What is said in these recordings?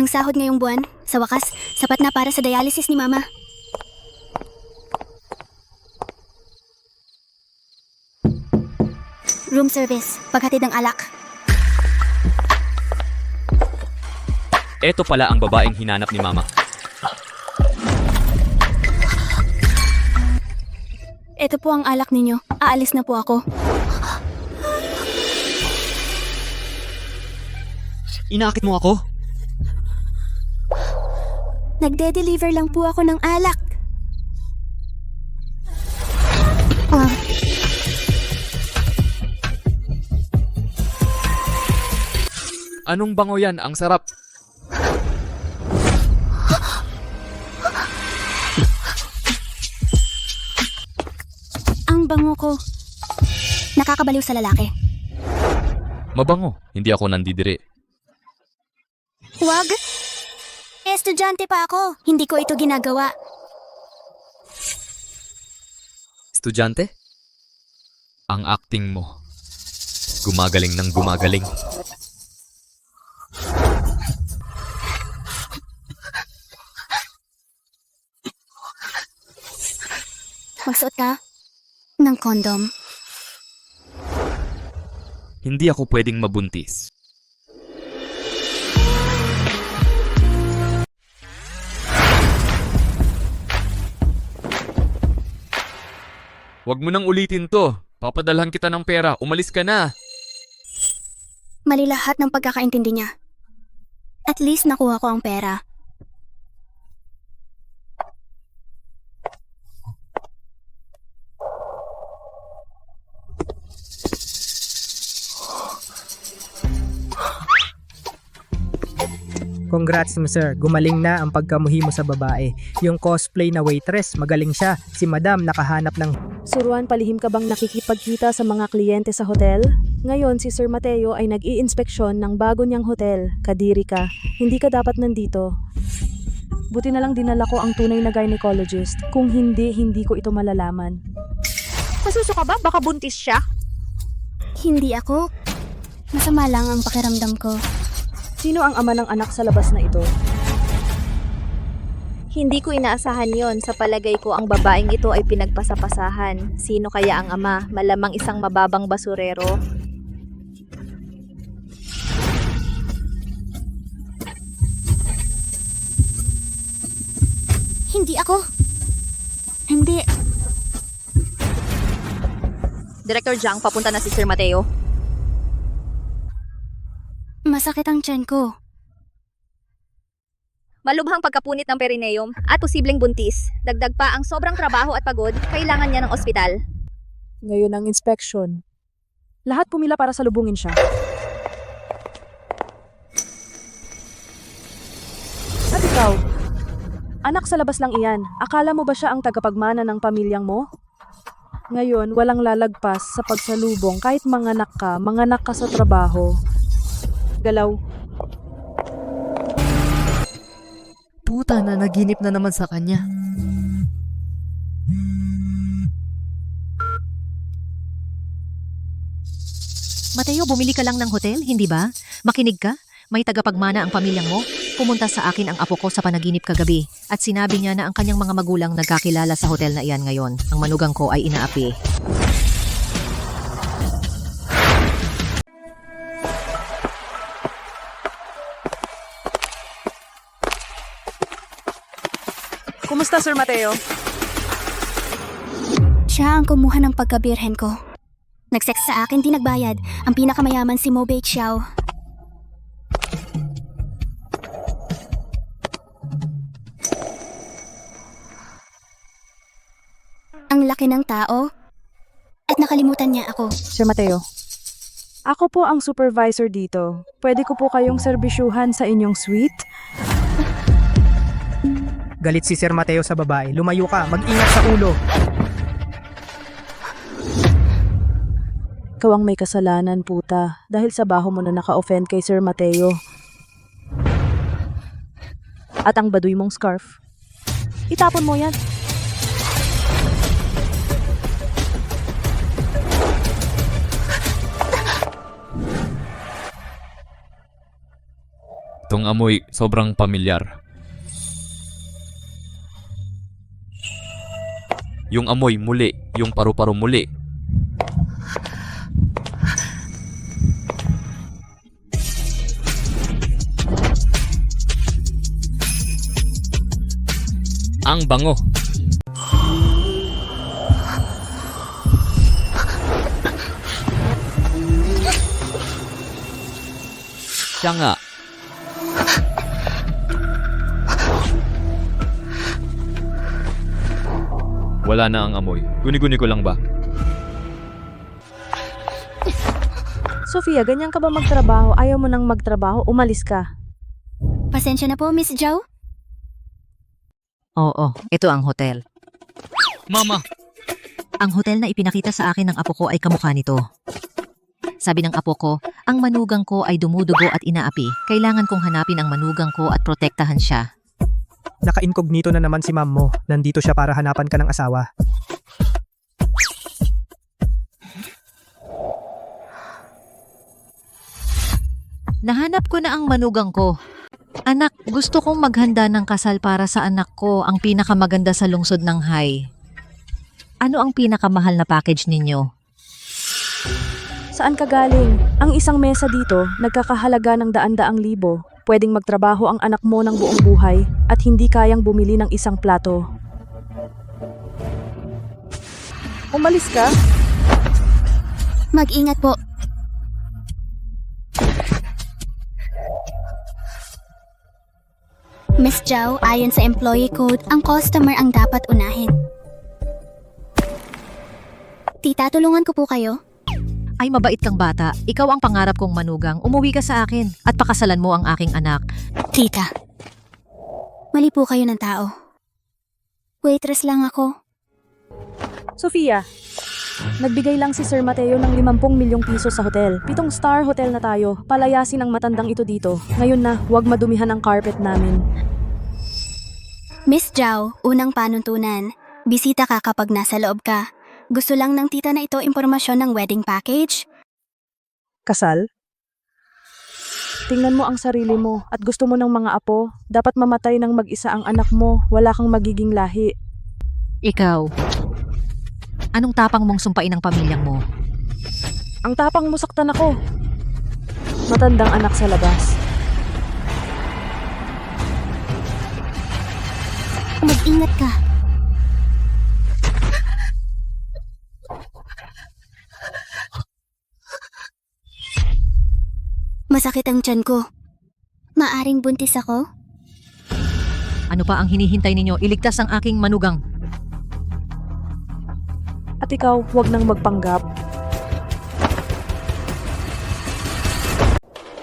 Ang sahod ngayong buwan, sa wakas, sapat na para sa dialysis ni Mama. Room service, paghatid ng alak. Eto pala ang babaeng hinanap ni Mama. Ito po ang alak ninyo. Aalis na po ako. Inakit mo ako? Nagde-deliver lang po ako ng alak. Anong bango yan? Ang sarap. Ang bango ko. Nakakabaliw sa lalaki. Mabango. Hindi ako nandidiri. Huwag. Estudyante pa ako. Hindi ko ito ginagawa. Estudyante? Ang acting mo. Gumagaling ng gumagaling. Magsuot ka ng kondom. Hindi ako pwedeng mabuntis. Huwag mo nang ulitin to. Papadalhan kita ng pera. Umalis ka na. Mali lahat ng pagkakaintindi niya. At least nakuha ko ang pera. Congrats mo sir, gumaling na ang pagkamuhi mo sa babae. Yung cosplay na waitress, magaling siya. Si madam nakahanap ng... Suruan, palihim ka bang nakikipagkita sa mga kliyente sa hotel? Ngayon, si Sir Mateo ay nag-i-inspeksyon ng bago niyang hotel. Kadiri ka. Hindi ka dapat nandito. Buti na lang dinala ko ang tunay na gynecologist. Kung hindi, hindi ko ito malalaman. Masuso ka ba? Baka buntis siya? Hindi ako. Masama lang ang pakiramdam ko. Sino ang ama ng anak sa labas na ito? Hindi ko inaasahan yon. Sa palagay ko, ang babaeng ito ay pinagpasapasahan. Sino kaya ang ama? Malamang isang mababang basurero. Hindi ako. Hindi. Director Jiang, papunta na si Sir Mateo. Masakit ang tiyan ko. Malubhang pagkapunit ng perineum at posibleng buntis. Dagdag pa ang sobrang trabaho at pagod, kailangan niya ng ospital. Ngayon ang inspection. Lahat pumila para salubungin siya. At ikaw, anak sa labas lang iyan. Akala mo ba siya ang tagapagmana ng pamilyang mo? Ngayon, walang lalagpas sa pagsalubong kahit manganak ka sa trabaho. Galaw. Puta na, naginip na naman sa kanya. Mateo, bumili ka lang ng hotel, hindi ba? Makinig ka? May tagapagmana ang pamilyang mo? Pumunta sa akin ang apo ko sa panaginip kagabi at sinabi niya na ang kanyang mga magulang nagkakilala sa hotel na iyan ngayon. Ang manugang ko ay inaapi. Kumusta, Sir Mateo? Siya ang kumuha ng pagkabirhen ko. Nagsex sa akin, di nagbayad. Ang pinakamayaman si Mo Bei Xiao. Ang laki ng tao. At nakalimutan niya ako. Sir Mateo. Ako po ang supervisor dito. Pwede ko po kayong serbisyuhan sa inyong suite? Galit si Sir Mateo sa babae. Lumayo ka, mag-ingat sa ulo. Ikaw ang may kasalanan, puta. Dahil sa baho mo na naka-offend kay Sir Mateo. At ang baduy mong scarf. Itapon mo yan. Itong amoy sobrang pamilyar. Yung amoy muli, yung paru-paro muli. Ang bango. Siya nga. Wala na ang amoy. Guni-guni ko lang ba? Sofia, ganyan ka ba magtrabaho? Ayaw mo nang magtrabaho? Umalis ka. Pasensya na po, Miss Zhao. Oo, ito ang hotel. Mama! Ang hotel na ipinakita sa akin ng apo ko ay kamukha nito. Sabi ng apo ko, ang manugang ko ay dumudugo at inaapi. Kailangan kong hanapin ang manugang ko at protektahan siya. Naka-incognito na naman si ma'am mo. Nandito siya para hanapan ka ng asawa. Nahanap ko na ang manugang ko. Anak, gusto kong maghanda ng kasal para sa anak ko, ang pinakamaganda sa lungsod ng Hai. Ano ang pinakamahal na package ninyo? Saan ka galing? Ang isang mesa dito, nagkakahalaga ng daan-daang libo. Pwedeng magtrabaho ang anak mo ng buong buhay at hindi kayang bumili ng isang plato. Umalis ka? Mag-ingat po. Miss Zhao, ayon sa employee code, ang customer ang dapat unahin. Tita, tulungan ko po kayo. Ay, mabait kang bata. Ikaw ang pangarap kong manugang. Umuwi ka sa akin at pakasalan mo ang aking anak. Tita, mali po kayo ng tao. Waitress lang ako. Sofia, nagbigay lang si Sir Mateo ng 50 milyong piso sa hotel. 7-star hotel na tayo. Palayasin ang matandang ito dito. Ngayon na, huwag madumihan ang carpet namin. Miss Zhao, unang panuntunan. Bisita ka kapag nasa loob ka. Gusto lang ng tita na ito impormasyon ng wedding package. Kasal? Tingnan mo ang sarili mo at gusto mo ng mga apo. Dapat mamatay ng mag-isa ang anak mo. Wala kang magiging lahi. Ikaw, anong tapang mong sumpain ang pamilyang mo? Ang tapang mo, saktan ako. Matandang anak sa labas. Mag-ingat ka. Masakit ang tiyan ko. Maaring buntis ako? Ano pa ang hinihintay ninyo? Iligtas ang aking manugang. At ikaw, huwag nang magpanggap.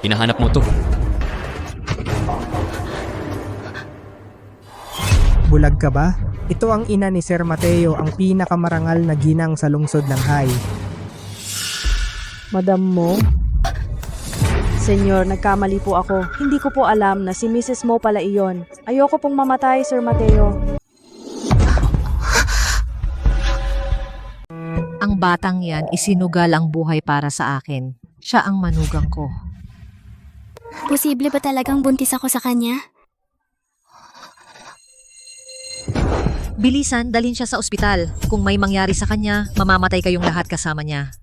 Hinahanap mo to. Bulag ka ba? Ito ang ina ni Sir Mateo, ang pinakamarangal na ginang sa lungsod ng Hai. Madam mo? Senyor, nagkamali po ako. Hindi ko po alam na si Mrs. Mo pala iyon. Ayoko pong mamatay, Sir Mateo. Ang batang yan isinugal ang buhay para sa akin. Siya ang manugang ko. Posible ba talagang buntis ako sa kanya? Bilisan, dalhin siya sa ospital. Kung may mangyari sa kanya, mamamatay kayong lahat kasama niya.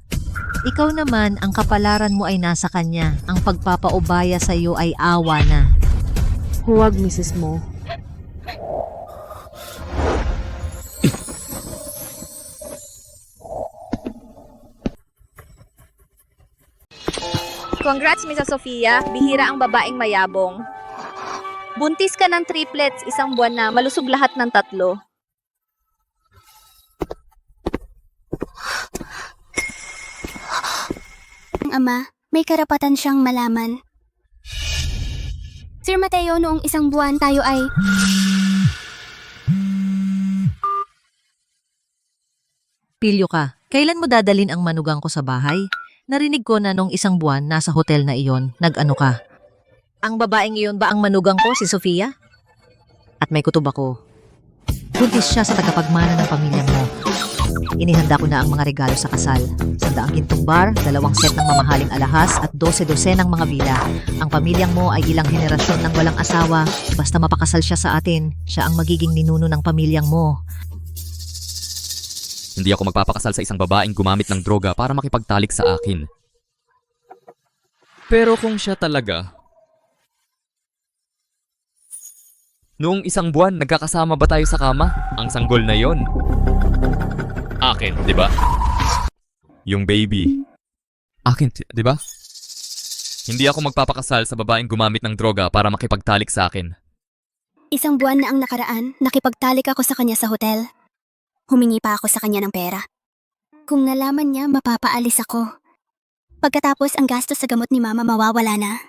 Ikaw naman, ang kapalaran mo ay nasa kanya. Ang pagpapaubaya sa iyo ay awa na. Huwag, Mrs. Mo. Congrats, Mrs. Sofia. Bihira ang babaeng mayabong. Buntis ka ng triplets, isang buwan na, malusog lahat ng 3. Ang ama, may karapatan siyang malaman. Sir Mateo, noong isang buwan tayo ay... Pilyo ka, kailan mo dadalhin ang manugang ko sa bahay? Narinig ko na nung isang buwan nasa hotel na iyon, nag-ano ka? Ang babaeng iyon ba ang manugang ko, si Sofia? At may kutob ako. Buntis siya sa tagapagmana ng pamilya mo. Inihanda ko na ang mga regalo sa kasal. 100 gintong bar, 2 set ng mamahaling alahas at 12 ng mga villa. Ang pamilyang mo ay ilang henerasyon ng walang asawa. Basta mapakasal siya sa atin, siya ang magiging ninuno ng pamilyang mo. Hindi ako magpapakasal sa isang babaeng gumamit ng droga para makipagtalik sa akin. Pero kung siya talaga... Noong isang buwan, nagkakasama ba tayo sa kama? Ang sanggol na yon. Akin, di ba? Yung baby. Akin, di ba? Hindi ako magpapakasal sa babaeng gumamit ng droga para makipagtalik sa akin. Isang buwan na ang nakaraan, nakipagtalik ako sa kanya sa hotel. Humingi pa ako sa kanya ng pera. Kung nalaman niya, mapapaalis ako. Pagkatapos ang gastos sa gamot ni mama mawawala na.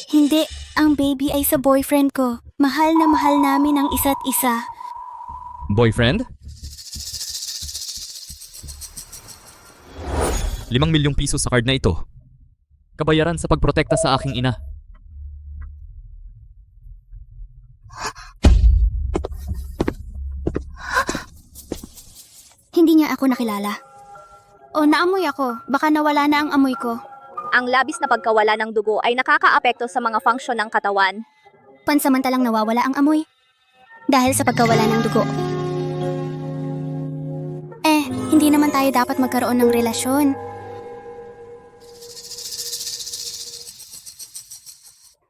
Hindi, ang baby ay sa boyfriend ko. Mahal na mahal namin ang isa't isa. Boyfriend? 5 milyong piso sa card na ito. Kabayaran sa pagprotekta sa aking ina. Hindi niya ako nakilala. O naamoy ako, baka nawala na ang amoy ko. Ang labis na pagkawala ng dugo ay nakakaapekto sa mga function ng katawan. Pansamantalang nawawala ang amoy. Dahil sa pagkawala ng dugo. Hindi naman tayo dapat magkaroon ng relasyon.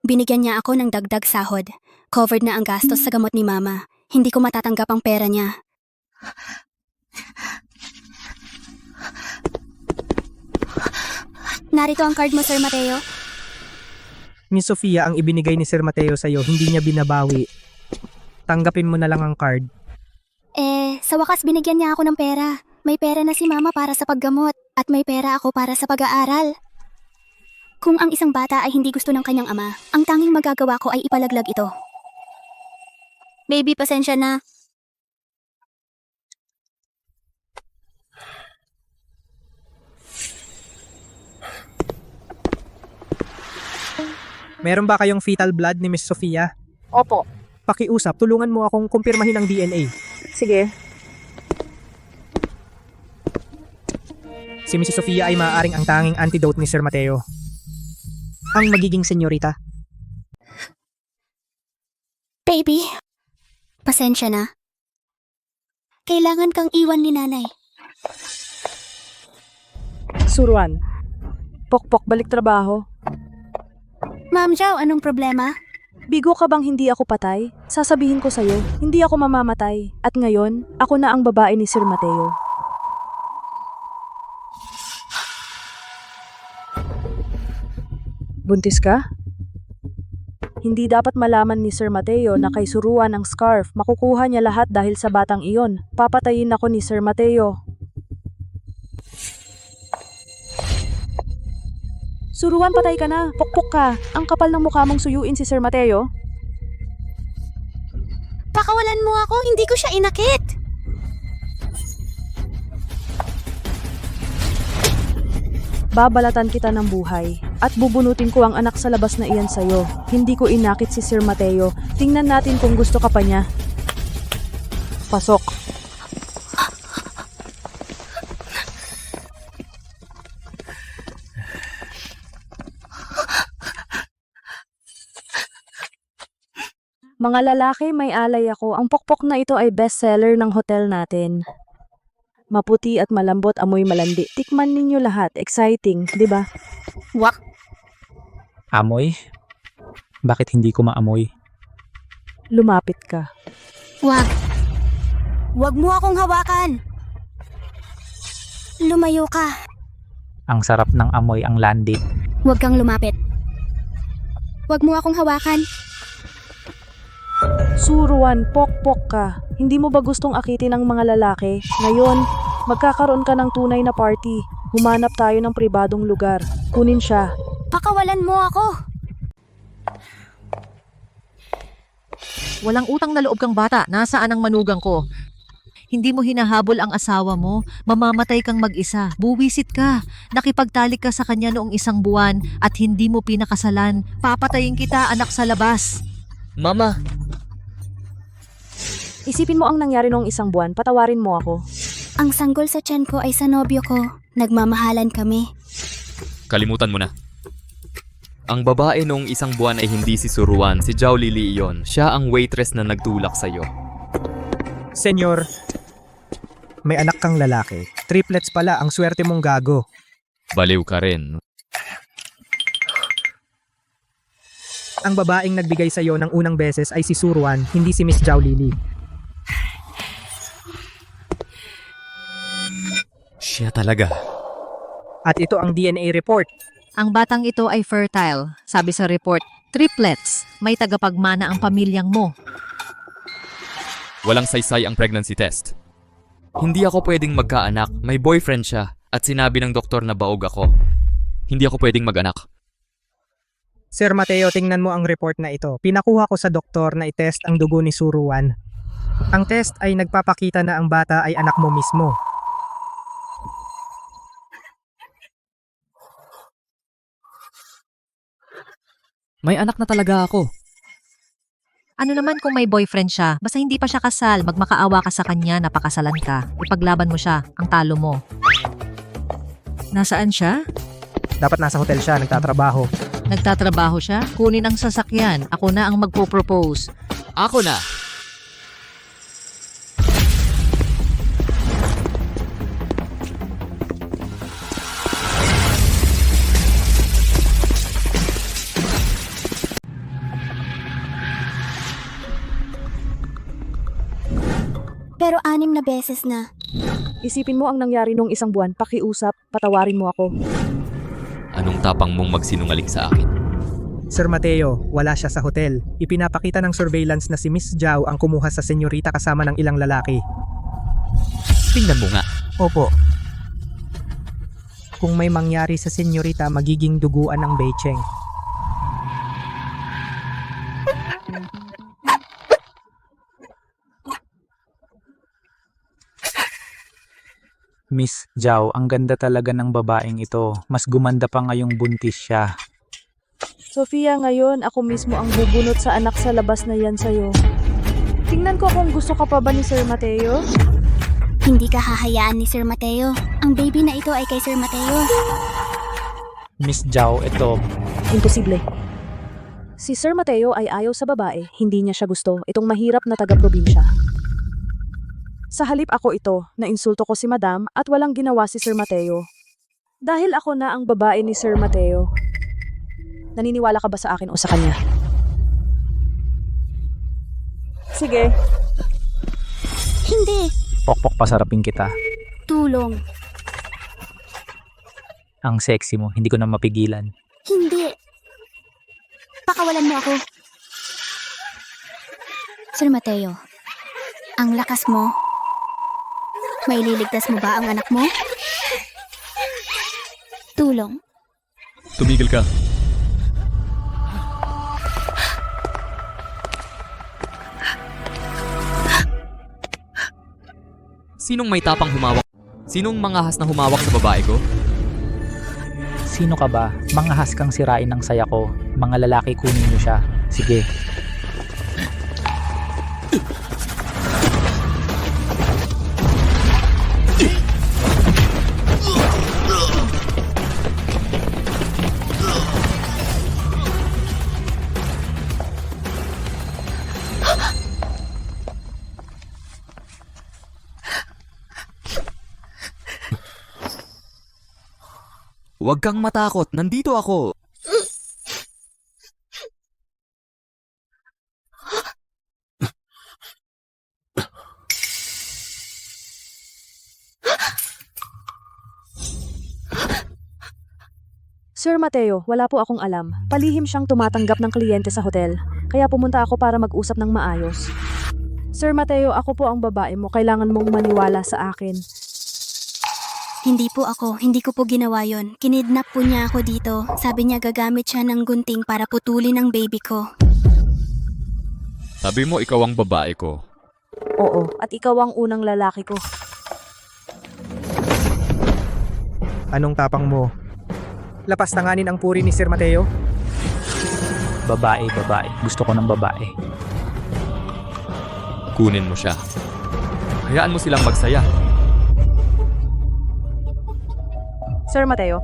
Binigyan niya ako ng dagdag sahod. Covered na ang gastos sa gamot ni mama. Hindi ko matatanggap ang pera niya. Narito ang card mo, Sir Mateo. Miss Sofia, ang ibinigay ni Sir Mateo sa'yo, hindi niya binabawi. Tanggapin mo na lang ang card. Sa wakas binigyan niya ako ng pera. May pera na si mama para sa paggamot at may pera ako para sa pag-aaral. Kung ang isang bata ay hindi gusto ng kanyang ama, ang tanging magagawa ko ay ipalaglag ito. Baby, pasensya na. Meron ba kayong fetal blood ni Miss Sofia? Opo. Pakiusap, tulungan mo akong kumpirmahin ang DNA. Sige. Si Miss Sofia ay maaaring ang tanging antidote ni Sir Mateo. Ang magiging senyorita. Baby, pasensya na. Kailangan kang iwan ni nanay. Suruan. Pokpok, balik trabaho. Ma'am Zhao, anong problema? Bigo ka bang hindi ako patay? Sasabihin ko sa'yo, hindi ako mamamatay. At ngayon, ako na ang babae ni Sir Mateo. Buntis ka? Hindi dapat malaman ni Sir Mateo na kay Suruan ang scarf. Makukuha niya lahat dahil sa batang iyon. Papatayin ako ni Sir Mateo. Suruan, patay ka na. Pukpok ka. Ang kapal ng mukha mong suyuin si Sir Mateo. Pakawalan mo ako, hindi ko siya inakit. Babalatan kita ng buhay. At bubunutin ko ang anak sa labas na iyan sa'yo. Hindi ko inakit si Sir Mateo. Tingnan natin kung gusto ka pa niya. Pasok. Mga lalaki, may alay ako. Ang pokpok na ito ay bestseller ng hotel natin. Maputi at malambot, amoy malandi. Tikman ninyo lahat. Exciting, di ba? Wak. Amoy? Bakit hindi ko maamoy? Lumapit ka. Wag. Wag mo akong hawakan. Lumayo ka. Ang sarap ng amoy ang landi. Wag kang lumapit. Wag mo akong hawakan. Suruan, pokpok ka. Hindi mo ba gustong akitin ang mga lalaki? Ngayon, magkakaroon ka ng tunay na party. Humanap tayo ng pribadong lugar. Kunin siya. Pakawalan mo ako. Walang utang na loob kang bata. Nasaan ang manugang ko? Hindi mo hinahabol ang asawa mo. Mamamatay kang mag-isa. Buwisit ka. Nakipagtalik ka sa kanya noong 1 buwan at hindi mo pinakasalan. Papatayin kita, anak sa labas. Mama, Isipin mo ang nangyari noong 1 buwan. Patawarin mo ako. Ang sanggol sa tiyan ko ay sa nobyo ko. Nagmamahalan kami. Kalimutan mo na. Ang babae noong isang buwan ay hindi si Suruan, si Zhao Lili iyon. Siya ang waitress na nagtulak sa'yo. Senyor, may anak kang lalaki. Triplets pala, ang swerte mong gago. Baliw ka rin. Ang babaeng nagbigay sa'yo ng unang beses ay si Suruan, hindi si Miss Zhao Lili. Siya talaga. At ito ang DNA report. Ang batang ito ay fertile. Sabi sa report, triplets. May tagapagmana ang pamilyang mo. Walang saysay ang pregnancy test. Hindi ako pwedeng magkaanak. May boyfriend siya. At sinabi ng doktor na baog ako. Hindi ako pwedeng mag-anak. Sir Mateo, tingnan mo ang report na ito. Pinakuha ko sa doktor na itest ang dugo ni Suruan. Ang test ay nagpapakita na ang bata ay anak mo mismo. May anak na talaga ako. Ano naman kung may boyfriend siya? Basta hindi pa siya kasal, magmakaawa ka sa kanya, napakasalan ka. Ipaglaban mo siya, ang talo mo. Nasaan siya? Dapat nasa hotel siya, nagtatrabaho. Nagtatrabaho siya? Kunin ang sasakyan. Ako na ang magpo-propose. Ako na! Pero 6 na beses na. Isipin mo ang nangyari nung isang buwan, pakiusap, patawarin mo ako. Anong tapang mong magsinungaling sa akin? Sir Mateo, wala siya sa hotel. Ipinapakita ng surveillance na si Miss Zhao ang kumuha sa senyorita kasama ng ilang lalaki. Tingnan mo nga. Opo. Kung may mangyari sa senyorita, magiging duguan ng Beicheng. Miss Zhao, ang ganda talaga ng babaeng ito. Mas gumanda pa ngayong buntis siya. Sofia, ngayon ako mismo ang bubunot sa anak sa labas na yan sa'yo. Tingnan ko kung gusto ka pa ba ni Sir Mateo. Hindi ka hahayaan ni Sir Mateo. Ang baby na ito ay kay Sir Mateo. Miss Zhao, ito. Imposible. Si Sir Mateo ay ayaw sa babae, hindi niya siya gusto, itong mahirap na taga-probinsya. Sa halip ako ito, nainsulto ko si Madam at walang ginawa si Sir Mateo. Dahil ako na ang babae ni Sir Mateo. Naniniwala ka ba sa akin o sa kanya? Sige. Hindi. Pokpok, pasarapin kita. Tulong. Ang sexy mo, hindi ko na mapigilan. Hindi. Pakawalan mo ako. Sir Mateo, ang lakas mo. Maililigtas mo ba ang anak mo? Tulong. Tumigil ka. Sinong may tapang humawak? Sinong mangahas na humawak sa babae ko? Sino ka ba? Manghahas kang sirain ng saya ko. Mga lalaki, kunin niyo siya. Sige. Huwag kang matakot, nandito ako. Sir Mateo, wala po akong alam. Palihim siyang tumatanggap ng kliyente sa hotel. Kaya pumunta ako para mag-usap ng maayos. Sir Mateo, ako po ang babae mo. Kailangan mong maniwala sa akin. Hindi po ako. Hindi ko po ginawa yon. Kinidnap po niya ako dito. Sabi niya gagamit siya ng gunting para putulin ang baby ko. Sabi mo ikaw ang babae ko. Oo, at ikaw ang unang lalaki ko. Anong tapang mo? Lapas tanganin ang puri ni Sir Mateo? Babae, babae. Gusto ko ng babae. Kunin mo siya. Hayaan mo silang magsaya. Sir Mateo,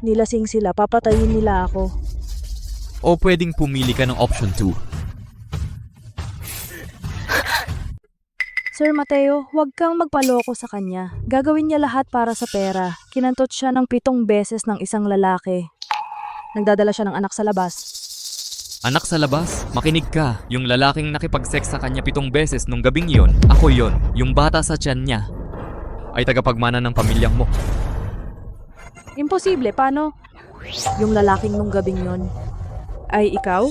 nilasing sila, papatayin nila ako. O pwedeng pumili ka ng option 2. Sir Mateo, huwag kang magpaloko sa kanya. Gagawin niya lahat para sa pera. Kinantot siya ng 7 beses ng isang lalaki. Nagdadala siya ng anak sa labas. Anak sa labas, makinig ka. Yung lalaking nakipag-sex sa kanya 7 beses nung gabing yon, ako yon. Yung bata sa tiyan niya ay tagapagmana ng pamilyang mo. Imposible, paano? Yung lalaking nung gabing yon ay ikaw?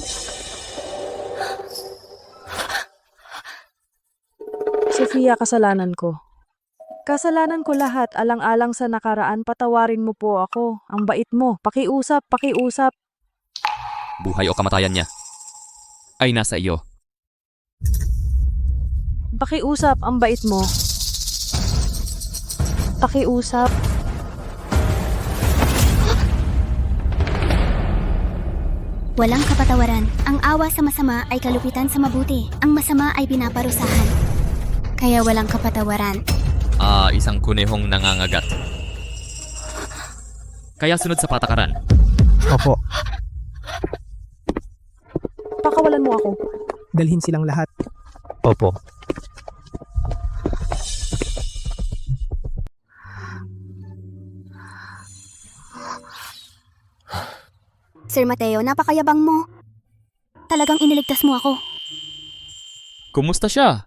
Sofia, kasalanan ko. Kasalanan ko lahat, alang-alang sa nakaraan, patawarin mo po ako. Ang bait mo, pakiusap, pakiusap. Buhay o kamatayan niya ay nasa iyo. Pakiusap, ang bait mo. Pakiusap. Walang kapatawaran. Ang awa sa masama ay kalupitan sa mabuti. Ang masama ay pinaparusahan. Kaya walang kapatawaran. Isang kunehong nangangagat. Kaya sunod sa patakaran. Opo, Pakawalan mo ako. dalhin silang lahat. Opo. Sir Mateo, napakayabang mo. Talagang iniligtas mo ako. Kumusta siya?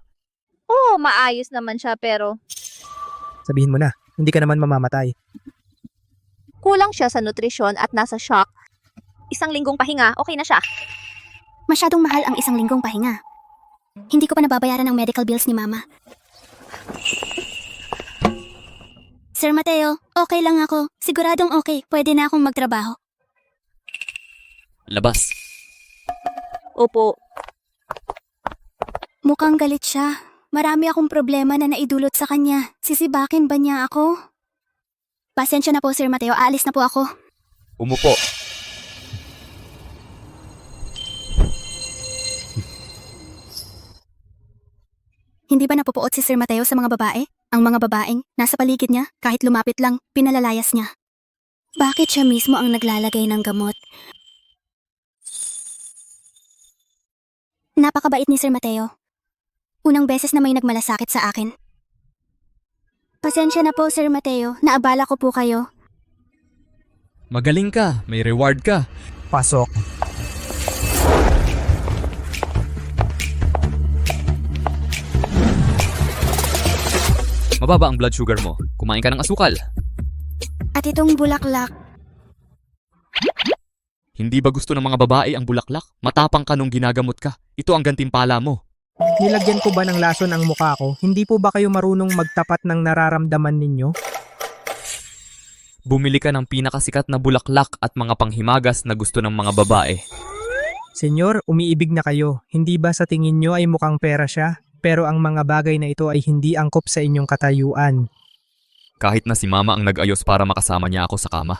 Oo, maayos naman siya pero Sabihin mo na, hindi ka naman mamamatay. kulang siya sa nutrisyon at nasa shock. Isang linggong pahinga, okay na siya. Masyadong mahal ang isang linggong pahinga. Hindi ko pa nababayaran ang medical bills ni Mama. Sir Mateo, okay lang ako. Siguradong okay. Pwede na akong magtrabaho. Labas. Opo, Mukhang galit siya. Marami akong problema na naidulot sa kanya. Sisibakin ba niya ako? Pasensya na po, Sir Mateo. Aalis na po ako. Umupo. Hindi ba napupuot si Sir Mateo sa mga babae? Ang mga babaeng nasa paligid niya, kahit lumapit lang, pinalalayas niya. Bakit siya mismo ang naglalagay ng gamot? Napakabait ni Sir Mateo. Unang beses na may nagmalasakit sa akin. Pasensya na po, Sir Mateo. Naabala ko po kayo. Magaling ka. May reward ka. Pasok. Mababa ang blood sugar mo. Kumain ka ng asukal. At itong bulaklak, Hindi ba gusto ng mga babae ang bulaklak? Matapang ka nung ginagamot ka. Ito ang gantimpala mo. Nilagyan ko ba ng lason ang mukha ko? Hindi po ba kayo marunong magtapat ng nararamdaman ninyo? Bumili ka ng pinakasikat na bulaklak at mga panghimagas na gusto ng mga babae. Senyor, umiibig na kayo. Hindi ba sa tingin nyo ay mukhang pera siya? Pero ang mga bagay na ito ay hindi angkop sa inyong katayuan. Kahit na si mama ang nag-ayos para makasama niya ako sa kama.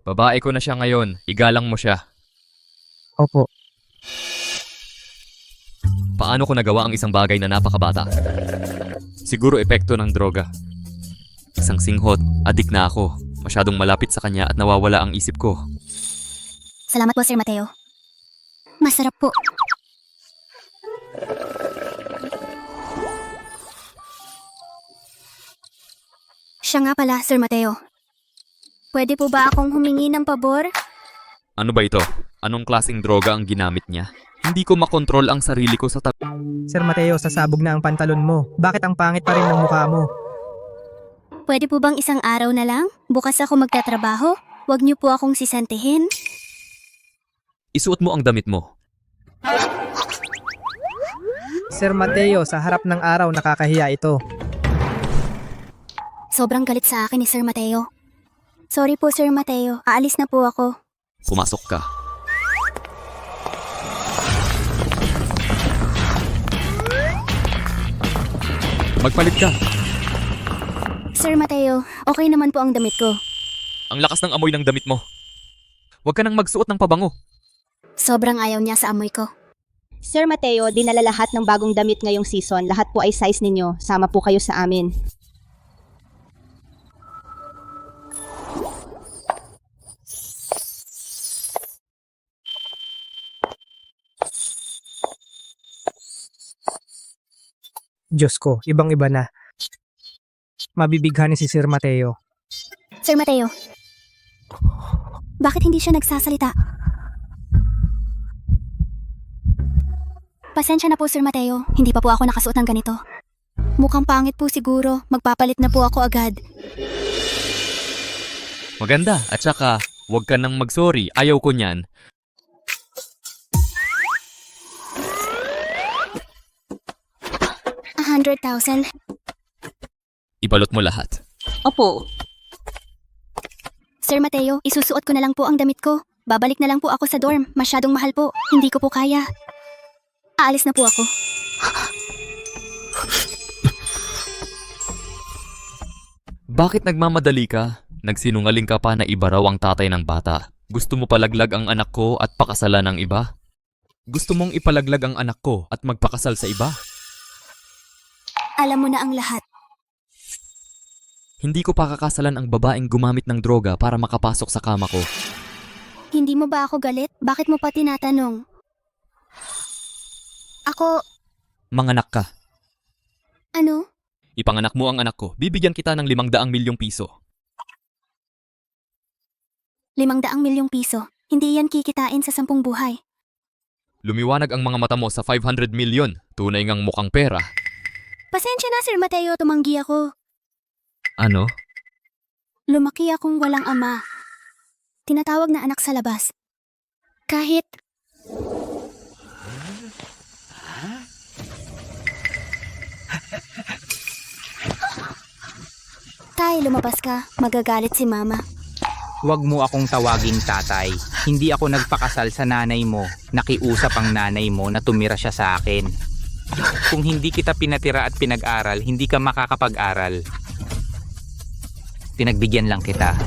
Babae ko na siya ngayon. Igalang mo siya. Opo. Paano ko nagawa ang isang bagay na napakabata? Siguro epekto ng droga. Isang singhot, adik na ako. Masyadong malapit sa kanya at nawawala ang isip ko. salamat po, Sir Mateo. Masarap po. Siya nga pala, Sir Mateo. Pwede po ba akong humingi ng pabor? Ano ba ito? Anong klaseng droga ang ginamit niya? Hindi ko makontrol ang sarili ko sa tabi. Sir Mateo, sasabog na ang pantalon mo. Bakit ang pangit pa rin ng mukha mo? Pwede po bang isang araw na lang? Bukas ako magtatrabaho? Huwag niyo po akong sisantihin. Isuot mo ang damit mo. Sir Mateo, sa harap ng araw nakakahiya ito. Sobrang galit sa akin ni Sir Mateo. Sorry po, Sir Mateo. Aalis na po ako. Pumasok ka. Magpalit ka. Sir Mateo, okay naman po ang damit ko. Ang lakas ng amoy ng damit mo. Huwag ka nang magsuot ng pabango. Sobrang ayaw niya sa amoy ko. Sir Mateo, dinala lahat ng bagong damit ngayong season. Lahat po ay size ninyo. Sama po kayo sa amin. Diyos ko, ibang-iba na. Mabibighanin si Sir Mateo. Sir Mateo, bakit hindi siya nagsasalita? Pasensya na po, Sir Mateo. Hindi pa po ako nakasuot ng ganito. Mukhang pangit po siguro. Magpapalit na po ako agad. Maganda. At saka, huwag ka nang mag-sorry. Ayaw ko niyan. $100,000. Ibalot mo lahat. Opo. Sir Mateo, isusuot ko na lang po ang damit ko. Babalik na lang po ako sa dorm. Masyadong mahal po. Hindi ko po kaya. Aalis na po ako. Bakit nagmamadali ka? Nagsinungaling ka pa na iba raw ang tatay ng bata. Gusto mo palaglag ang anak ko at pakasalan ng iba? Gusto mong ipalaglag ang anak ko at magpakasal sa iba? Alam mo na ang lahat. Hindi ko pakakasalan ang babaeng gumamit ng droga para makapasok sa kama ko. Hindi mo ba ako galit? Bakit mo pa tinatanong? Ako, Manganak ka. ano? Ipanganak mo ang anak ko. Bibigyan kita ng 500 milyong piso. 500 milyong piso. Hindi yan kikitain sa 10 buhay. Lumiwanag ang mga mata mo sa 500 milyon. Tunay ngang mukhang pera. Pasensya na, Sir Mateo. Tumanggi ako. Ano? Lumaki akong walang ama. Tinatawag na anak sa labas. Kahit... Tay, lumabas ka. Magagalit si Mama. Huwag mo akong tawaging tatay. Hindi ako nagpakasal sa nanay mo. Nakiusap ang nanay mo na tumira siya sa akin. Kung hindi kita pinatira at pinag-aral, hindi ka makakapag-aral. Pinagbigyan lang kita.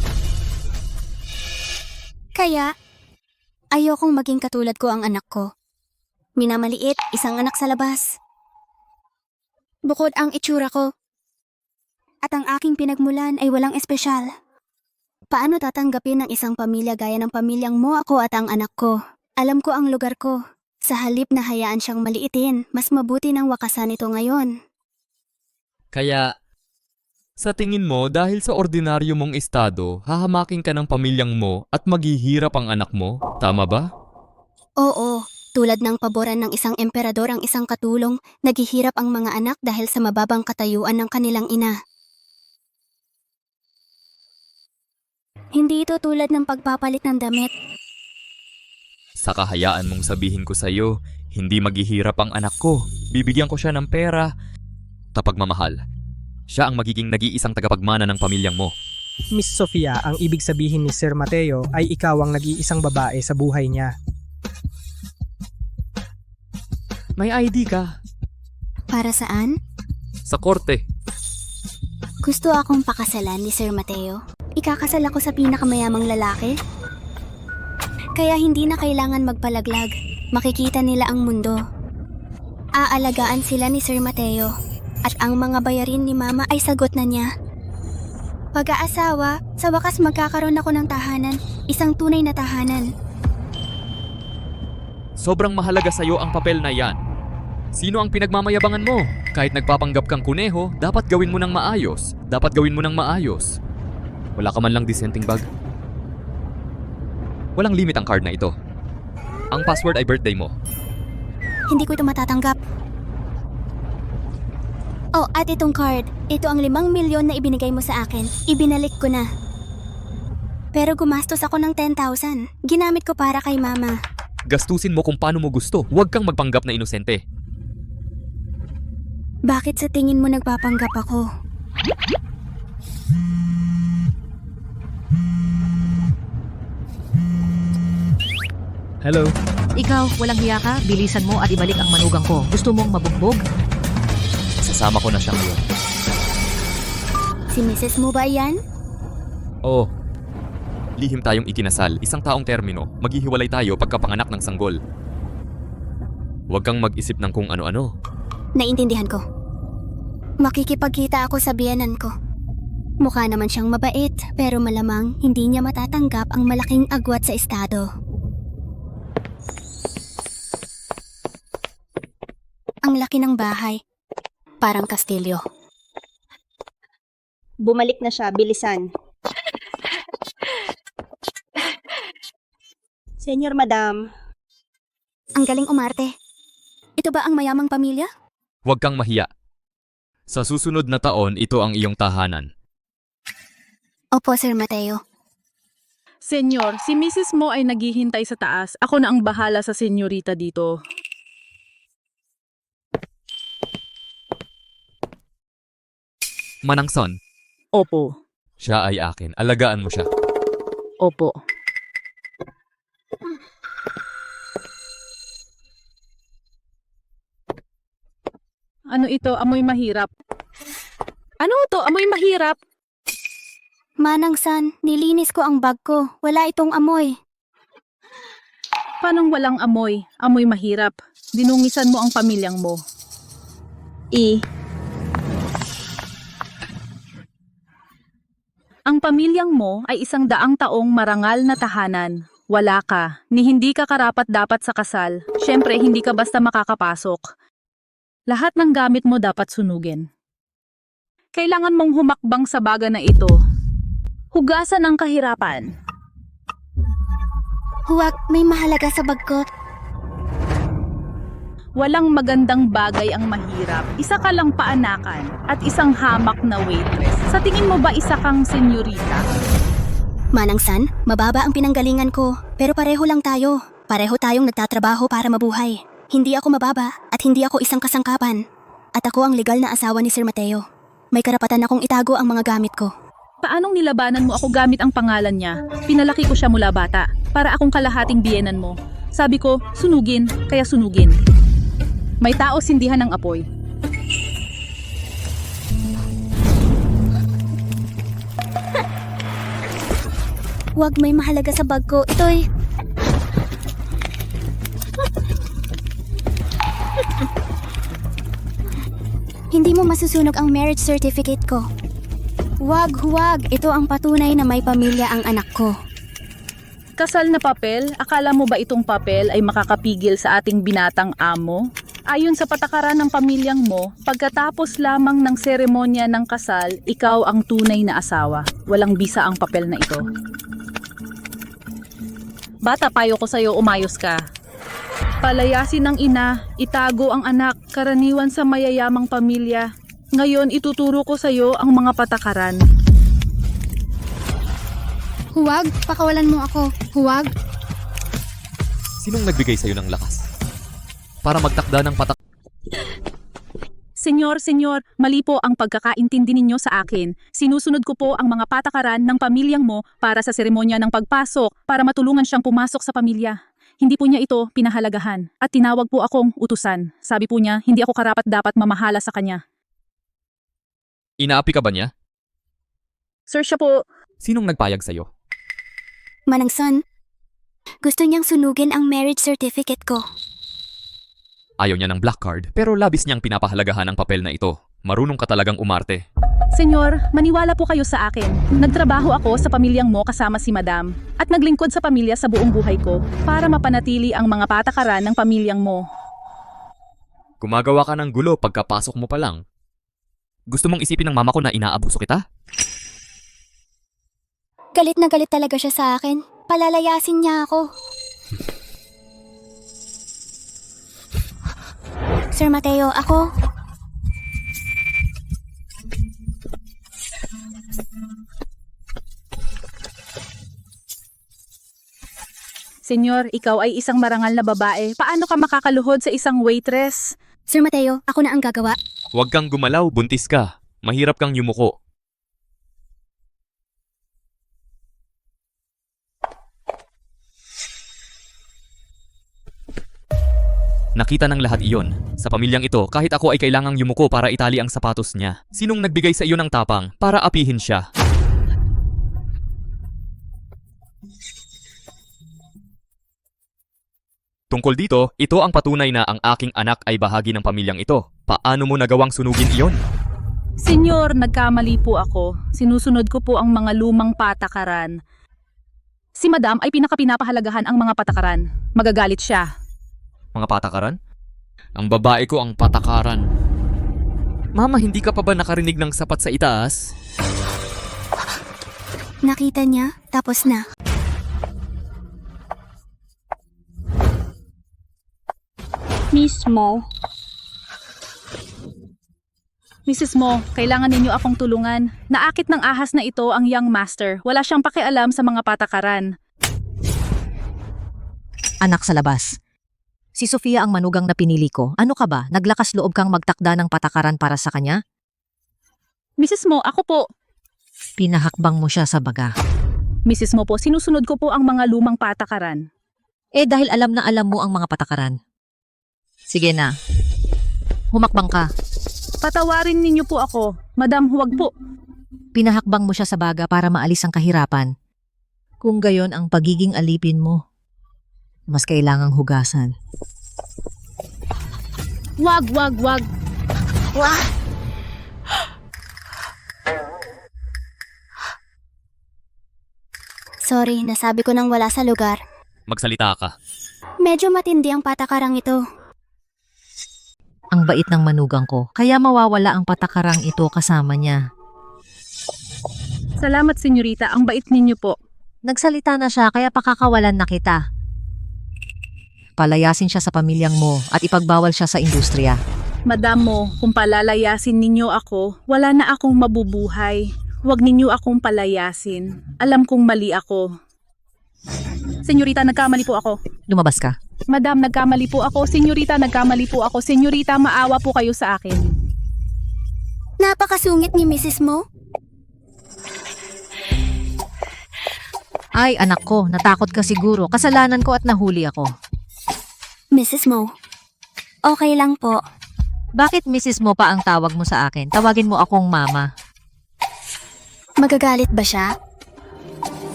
Kaya, ayokong maging katulad ko ang anak ko. Minamaliit, isang anak sa labas. Bukod ang itsura ko. At ang aking pinagmulan ay walang espesyal. Paano tatanggapin ng isang pamilya gaya ng pamilyang mo, ako at ang anak ko? Alam ko ang lugar ko. Sa halip na hayaan siyang maliitin, mas mabuti nang wakasan ito ngayon. Kaya, sa tingin mo dahil sa ordinaryo mong estado, hahamakin ka ng pamilyang mo at maghihirap ang anak mo? Tama ba? Oo, tulad ng paboran ng isang emperador ang isang katulong, naghihirap ang mga anak dahil sa mababang katayuan ng kanilang ina. Hindi ito tulad ng pagpapalit ng damit. Sa kahayaan mong sabihin ko sa'yo, hindi maghihirap ang anak ko. Bibigyan ko siya ng pera. Tapagmamahal. Siya ang magiging nag-iisang tagapagmana ng pamilyang mo. Miss Sofia, ang ibig sabihin ni Sir Mateo ay ikaw ang nag-iisang babae sa buhay niya. May ID ka. Para saan? Sa korte. Gusto akong pakasalan ni Sir Mateo. Ikakasal ako sa pinakamayamang lalaki. Kaya hindi na kailangan magpalaglag. Makikita nila ang mundo. Aalagaan sila ni Sir Mateo. At ang mga bayarin ni Mama ay sagot na niya. Pag-aasawa, sa wakas magkakaroon ako ng tahanan. Isang tunay na tahanan. Sobrang mahalaga sa'yo ang papel na yan. Sino ang pinagmamayabangan mo? Kahit nagpapanggap kang kuneho, dapat gawin mo ng maayos. Dapat gawin mo ng maayos. Wala ka man lang dissenting bag. Walang limit ang card na ito. Ang password ay birthday mo. Hindi ko ito matatanggap. Oh, at itong card. Ito ang 5 milyon na ibinigay mo sa akin. Ibinalik ko na. Pero gumastos ako ng 10,000. Ginamit ko para kay Mama. Gastusin mo kung paano mo gusto. Huwag kang magpanggap na inosente. Bakit sa tingin mo nagpapanggap ako? Hello? Ikaw, walang hiya ka, bilisan mo at ibalik ang manugang ko. Gusto mong mabugbog? Sasama ko na siya ngayon. Si Mrs. mo ba yan? Oo. Lihim tayong ikinasal. Isang taong termino. Maghihiwalay tayo pagkapanganak ng sanggol. Huwag kang mag-isip ng kung ano-ano. Naintindihan ko. Makikipagkita ako sa biyenan ko. Mukha naman siyang mabait, pero malamang hindi niya matatanggap ang malaking agwat sa estado. Ang laki ng bahay. Parang kastilyo. Bumalik na siya, bilisan. Senyor Madam, Ang galing umarte. Ito ba ang mayamang pamilya? Huwag kang mahiya. Sa susunod na taon, ito ang iyong tahanan. Opo, Sir Mateo. Senyor, si Mrs. mo ay naghihintay sa taas. Ako na ang bahala sa senyorita dito. Manangson, Opo. siya ay akin. Alagaan mo siya. Opo. Ano ito? Amoy mahirap. Ano to? Amoy mahirap. Manang-san, nilinis ko ang bag ko. Wala itong amoy. Paanong walang amoy? Amoy mahirap. Dinungisan mo ang pamilyang mo. Ang pamilyang mo ay 100 taong marangal na tahanan. Wala ka, ni hindi ka karapat dapat sa kasal. Siyempre, hindi ka basta makakapasok. Lahat ng gamit mo dapat sunugin. Kailangan mong humakbang sa baga na ito. Hugasan ang kahirapan. Huwag, may mahalaga sa bag ko. Walang magandang bagay ang mahirap. Isa ka lang paanakan at isang hamak na waitress. Sa tingin mo ba isa kang senyorita? Manang-san, mababa ang pinanggalingan ko. Pero pareho lang tayo. Pareho tayong nagtatrabaho para mabuhay. Hindi ako mababa at hindi ako isang kasangkapan. At ako ang legal na asawa ni Sir Mateo. May karapatan akong itago ang mga gamit ko. Paanong nilabanan mo ako gamit ang pangalan niya? Pinalaki ko siya mula bata. Para akong kalahating biyenan mo. Sabi ko, sunugin, kaya sunugin. May tao sindihan ng apoy. Huwag, may mahalaga sa bag ko. Ito'y... Hindi mo masusunog ang marriage certificate ko. Huwag. Ito ang patunay na may pamilya ang anak ko. Kasal na papel? Akala mo ba itong papel ay makakapigil sa ating binatang amo? Ayon sa patakaran ng pamilyang mo, pagkatapos lamang ng seremonya ng kasal, ikaw ang tunay na asawa. Walang bisa ang papel na ito. Bata, payo ko sa'yo, umayos ka. Palayasin ng ina, itago ang anak, karaniwan sa mayayamang pamilya. Ngayon, ituturo ko sa'yo ang mga patakaran. Huwag, pakawalan mo ako. Huwag. Sinong nagbigay sa'yo ng lakas? Para magtakda ng patak... Senyor, mali po ang pagkakaintindi ninyo sa akin. Sinusunod ko po ang mga patakaran ng pamilyang mo para sa seremonya ng pagpasok para matulungan siyang pumasok sa pamilya. Hindi po niya ito pinahalagahan at tinawag po akong utusan. Sabi po niya, hindi ako karapat dapat mamahala sa kanya. Inaapi ka ba niya? Sir, siya po. Sinong nagpayag sa'yo? Manang-san, gusto niyang sunugin ang marriage certificate ko. Ayaw niya ng black card, pero labis niyang pinapahalagahan ang papel na ito. Marunong ka talagang umarte. Senyor, maniwala po kayo sa akin. Nagtrabaho ako sa pamilyang mo kasama si Madam at naglingkod sa pamilya sa buong buhay ko para mapanatili ang mga patakaran ng pamilyang mo. Gumagawa ka ng gulo pagkapasok mo pa lang. Gusto mong isipin ng mama ko na inaabuso kita? Galit na galit talaga siya sa akin. Palalayasin niya ako. Sir Mateo, ako... Senyor, ikaw ay isang marangal na babae. Paano ka makakaluhod sa isang waitress? Sir Mateo, ako na ang gagawa. Huwag kang gumalaw, buntis ka. Mahirap kang yumuko. Nakita ng lahat iyon. Sa pamilyang ito, kahit ako ay kailangang yumuko para itali ang sapatos niya. Sinong nagbigay sa iyo ng tapang para apihin siya? Tungkol dito, ito ang patunay na ang aking anak ay bahagi ng pamilyang ito. Paano mo nagawang sunugin iyon? Senyor, nagkamali po ako. Sinusunod ko po ang mga lumang patakaran. Si Madam ay pinapahalagaan ang mga patakaran. Magagalit siya. Mga patakaran? Ang babae ko ang patakaran. Mama, hindi ka pa ba nakarinig ng sapat sa itaas? Nakita niya, tapos na. Mismo. Mrs. Mo, kailangan ninyo akong tulungan. Naakit ng ahas na ito ang young master. Wala siyang pakialam sa mga patakaran. Anak sa labas. Si Sofia ang manugang na pinili ko. Ano ka ba? Naglakas loob kang magtakda ng patakaran para sa kanya? Mrs. Mo, ako po. Pinahakbang mo siya sa baga. Mrs. Mo po, sinusunod ko po ang mga lumang patakaran. Dahil alam na alam mo ang mga patakaran. Sige na. Humakbang ka. Patawarin ninyo po ako. Madam, huwag po. Pinahakbang mo siya sa baga para maalis ang kahirapan. Kung gayon ang pagiging alipin mo, mas kailangang hugasan. Wag. Sorry, nasabi ko nang wala sa lugar. Magsalita ka. Medyo matindi ang patakarang ito. Ang bait ng manugang ko, kaya mawawala ang patakarang ito kasama niya. Salamat, senyorita. Ang bait ninyo po. Nagsalita na siya kaya pakakawalan na kita. Palayasin siya sa pamilyang mo at ipagbawal siya sa industriya. Madam Mo, kung palalayasin ninyo ako, wala na akong mabubuhay. Huwag ninyo akong palayasin. Alam kong mali ako. Senyorita, nagkamali po ako. Lumabas ka. Madam, nagkamali po ako. Senyorita, nagkamali po ako. Senyorita, maawa po kayo sa akin. Napakasungit ni Mrs. Mo. Ay, anak ko, natakot ka siguro. Kasalanan ko at nahuli ako. Mrs. Mo, okay lang po. Bakit Mrs. Mo pa ang tawag mo sa akin? Tawagin mo akong mama. Magagalit ba siya?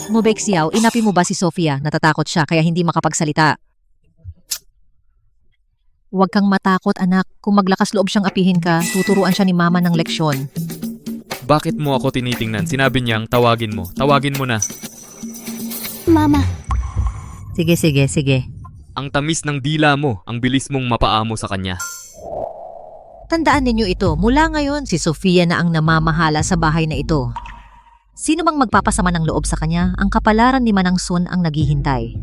Mubek siyaw, inapi mo ba si Sofia? Natatakot siya kaya hindi makapagsalita. Huwag kang matakot, anak. Kung maglakas loob siyang apihin ka, tuturuan siya ni mama ng leksyon. Bakit mo ako tinitingnan? Sinabi niyang tawagin mo. Tawagin mo na. Mama. Sige. Ang tamis ng dila mo, ang bilis mong mapaamo sa kanya. Tandaan ninyo ito, mula ngayon si Sofia na ang namamahala sa bahay na ito. Sino mang magpapasama ng loob sa kanya, ang kapalaran ni Manang Sun ang naghihintay.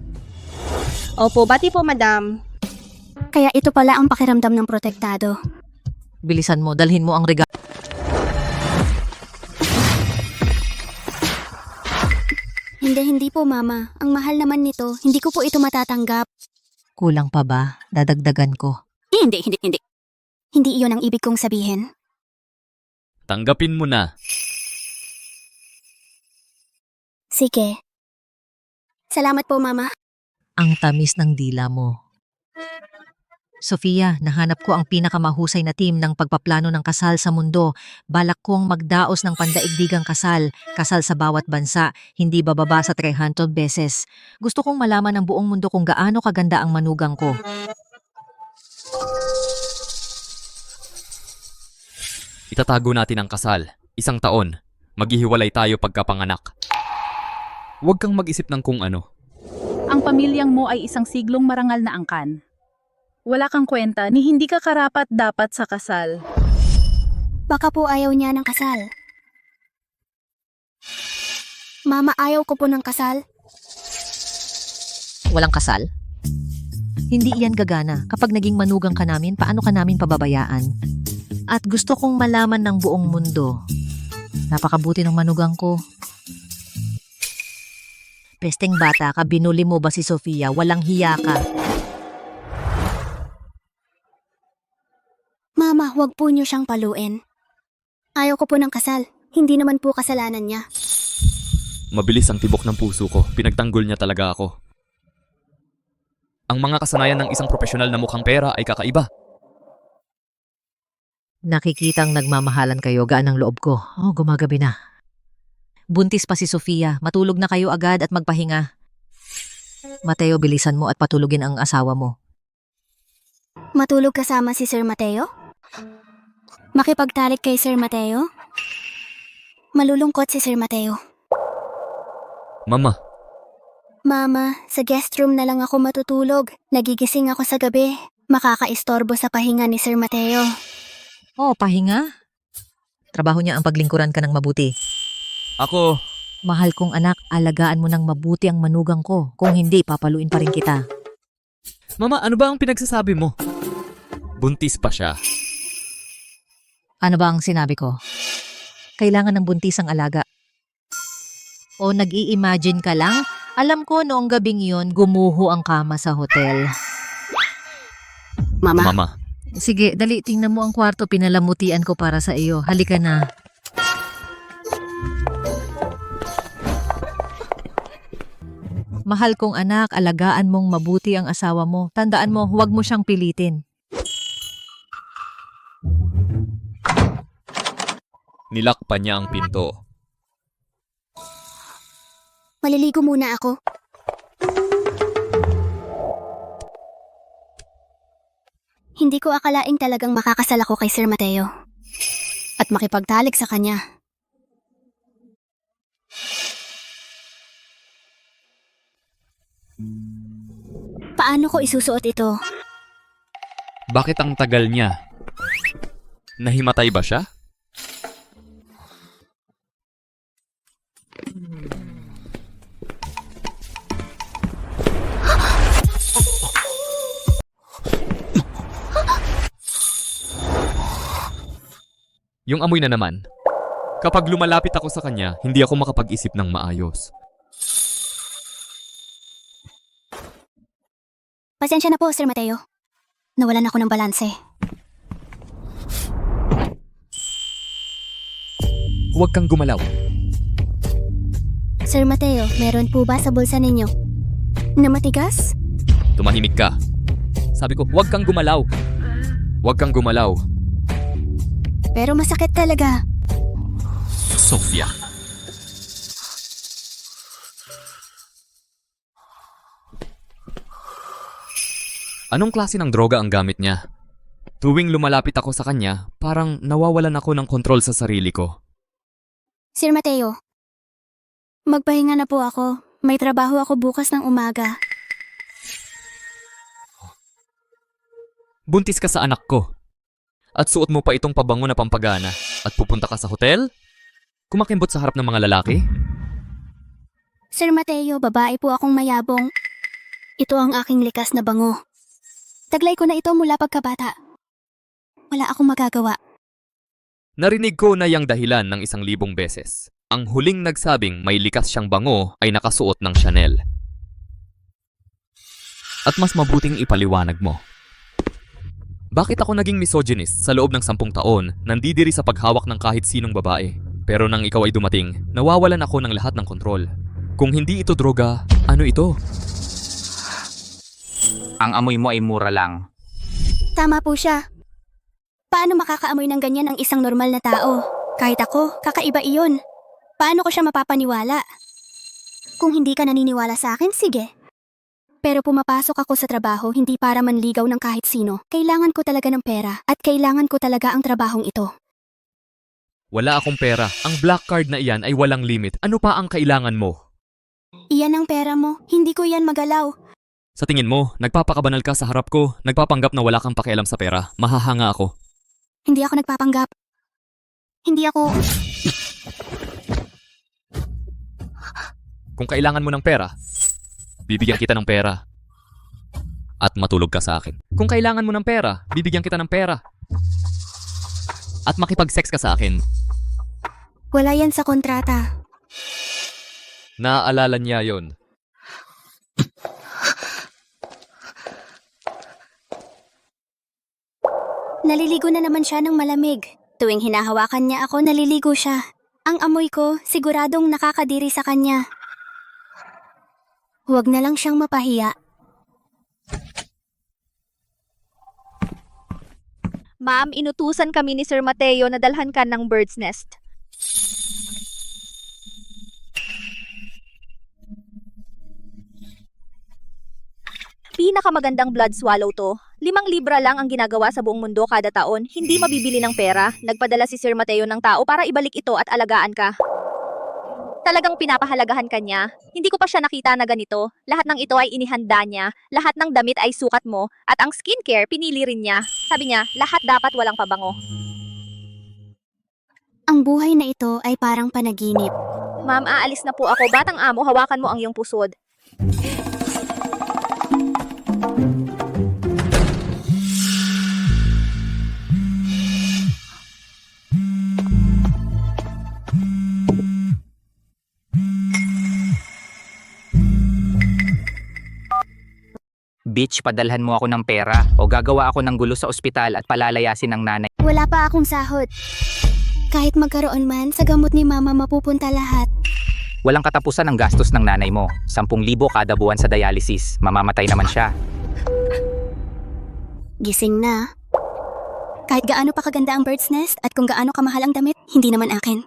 Opo, bati po, madam. Kaya ito pala ang pakiramdam ng protektado. Bilisan mo, dalhin mo ang regalo. Hindi po, Mama. Ang mahal naman nito. Hindi ko po ito matatanggap. Kulang pa ba? Dadagdagan ko. Hindi. Hindi iyon ang ibig kong sabihin. Tanggapin mo na. Sige. Salamat po, Mama. Ang tamis ng dila mo. Sofia, nahanap ko ang pinakamahusay na team ng pagpaplano ng kasal sa mundo. Balak kong magdaos ng pandaigdigang kasal sa bawat bansa, hindi bababa sa 300 beses. Gusto kong malaman ng buong mundo kung gaano kaganda ang manugang ko. Itatago natin ang kasal. 1 taon. Maghihiwalay tayo pagkapanganak. Huwag kang mag-isip ng kung ano. Ang pamilyang mo ay isang siglong marangal na angkan. Wala kang kwenta ni hindi ka karapat dapat sa kasal. Baka po ayaw niya ng kasal. Mama, ayaw ko po ng kasal. Walang kasal? Hindi iyan gagana. Kapag naging manugang ka namin, paano ka namin pababayaan? At gusto kong malaman ng buong mundo. Napakabuti ng manugang ko. Pesteng bata ka, binuli mo ba si Sofia? Walang hiya ka. Mama, huwag po niyo siyang paluin. Ayaw ko po ng kasal. Hindi naman po kasalanan niya. Mabilis ang tibok ng puso ko. Pinagtanggol niya talaga ako. Ang mga kasanayan ng isang profesional na mukhang pera ay kakaiba. Nakikitang nagmamahalan kayo, gaan ang loob ko. Oh, gumagabi na. Buntis pa si Sofia. Matulog na kayo agad at magpahinga. Mateo, bilisan mo at patulugin ang asawa mo. Matulog kasama si Sir Mateo? Makipagtalik kay Sir Mateo? Malulungkot si Sir Mateo. Mama, Mama, sa guest room na lang ako matutulog. Nagigising ako sa gabi. Makakaistorbo sa pahinga ni Sir Mateo. Oh, pahinga. Trabaho niya ang paglingkuran ka ng mabuti. Ako, Mahal kong anak, alagaan mo ng mabuti ang manugang ko. Kung hindi, papaluin pa rin kita. Mama, ano ba ang pinagsasabi mo? Buntis pa siya. Ano ba ang sinabi ko? Kailangan ng buntis ang alaga. O nag-i-imagine ka lang? Alam ko noong gabing yun, gumuho ang kama sa hotel. Mama, Mama, Sige, dali, tingnan mo ang kwarto. Pinalamutian ko para sa iyo. Halika na. Mahal kong anak, alagaan mong mabuti ang asawa mo. Tandaan mo, huwag mo siyang pilitin. nilakpan niya ang pinto. maliligo muna ako. Hindi ko akalaing talagang makakasal ako kay Sir Mateo. At makipagtalik sa kanya. Paano ko isusuot ito? Bakit ang tagal niya? Nahimatay ba siya? Yung amoy na naman. Kapag lumalapit ako sa kanya, hindi ako makapag-isip ng maayos. Pasensya na po, Sir Mateo. Nawalan ako ng balanse. Huwag kang gumalaw. Sir Mateo, meron po ba sa bulsa ninyo na matigas? Tumahimik ka. Sabi ko, huwag kang gumalaw. Huwag kang gumalaw. Pero masakit talaga. Sofia. Anong klase ng droga ang gamit niya? Tuwing lumalapit ako sa kanya, parang nawawalan ako ng kontrol sa sarili ko. Sir Mateo, magpahinga na po ako. May trabaho ako bukas ng umaga. Buntis ka sa anak ko. At suot mo pa itong pabango na pampagana. At pupunta ka sa hotel? Kumakimbot sa harap ng mga lalaki? Sir Mateo, babae po akong mayabong. Ito ang aking likas na bango. Taglay ko na ito mula pagkabata. Wala akong magagawa. Narinig ko na yang dahilan ng 1,000 beses. Ang huling nagsabing may likas siyang bango ay nakasuot ng Chanel. At mas mabuting ipaliwanag mo. Bakit ako naging misogynist sa loob ng 10 taon, nandidiri sa paghawak ng kahit sinong babae? Pero nang ikaw ay dumating, nawawalan ako ng lahat ng kontrol. Kung hindi ito droga, ano ito? Ang amoy mo ay mura lang. Tama po siya. Paano makakaamoy ng ganyan ang isang normal na tao? Kahit ako, kakaiba iyon. Paano ko siya mapapaniwala? Kung hindi ka naniniwala sa akin, sige. Pero pumapasok ako sa trabaho hindi para manligaw ng kahit sino. Kailangan ko talaga ng pera at kailangan ko talaga ang trabahong ito. Wala akong pera. Ang black card na iyan ay walang limit. Ano pa ang kailangan mo? Iyan ang pera mo. Hindi ko yan magalaw. Sa tingin mo, nagpapakabanal ka sa harap ko, nagpapanggap na wala kang pakialam sa pera. Mahahanga ako. Hindi ako nagpapanggap. Hindi ako... Kung kailangan mo ng pera, bibigyan kita ng pera. At matulog ka sa akin. Kung kailangan mo ng pera, bibigyan kita ng pera. At makipag-sex ka sa akin. Wala yan sa kontrata. Naaalala niya yon. Naliligo na naman siya ng malamig. Tuwing hinahawakan niya ako, naliligo siya. Ang amoy ko, siguradong nakakadiri sa kanya. Huwag na lang siyang mapahiya. Ma'am, inutusan kami ni Sir Mateo na dalhan ka ng bird's nest. Pinakamagandang blood swallow to. 5 libra lang ang ginagawa sa buong mundo kada taon. Hindi mabibili ng pera. Nagpadala si Sir Mateo ng tao para ibalik ito at alagaan ka. Talagang pinapahalagahan ka niya. Hindi ko pa siya nakita na ganito. Lahat ng ito ay inihanda niya. Lahat ng damit ay sukat mo. At ang skincare, pinili rin niya. Sabi niya, lahat dapat walang pabango. Ang buhay na ito ay parang panaginip. Ma'am, aalis na po ako. Batang amo, hawakan mo ang iyong pusod. Bitch, padalhan mo ako ng pera o gagawa ako ng gulo sa ospital at palalayasin ng nanay. Wala pa akong sahod. Kahit magkaroon man, sa gamot ni mama mapupunta lahat. Walang katapusan ang gastos ng nanay mo. 10,000 kada buwan sa dialysis. Mamamatay naman siya. Gising na. Kahit gaano pa kaganda ang bird's nest at kung gaano kamahal ang damit, hindi naman akin.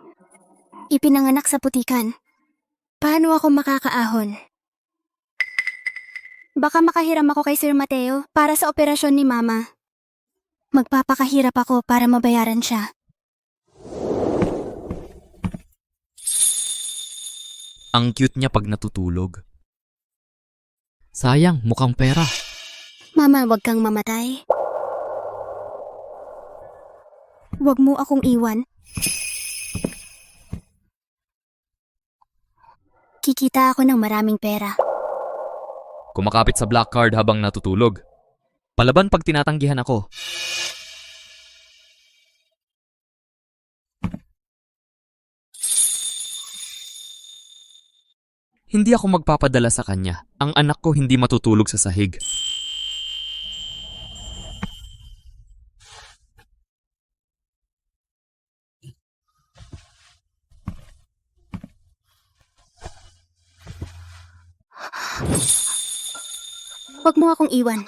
Ipinanganak sa putikan. Paano ako makakaahon? Baka makahiram ako kay Sir Mateo para sa operasyon ni Mama. Magpapakahirap ako para mabayaran siya. Ang cute niya pag natutulog. Sayang, mukhang pera. Mama, wag kang mamatay. Wag mo akong iwan. Kikita ako ng maraming pera. Kumakapit sa black card habang natutulog. Palaban pag tinatanggihan ako. Hindi ako magpapadala sa kanya. Ang anak ko hindi matutulog sa sahig. Wag mo akong iwan.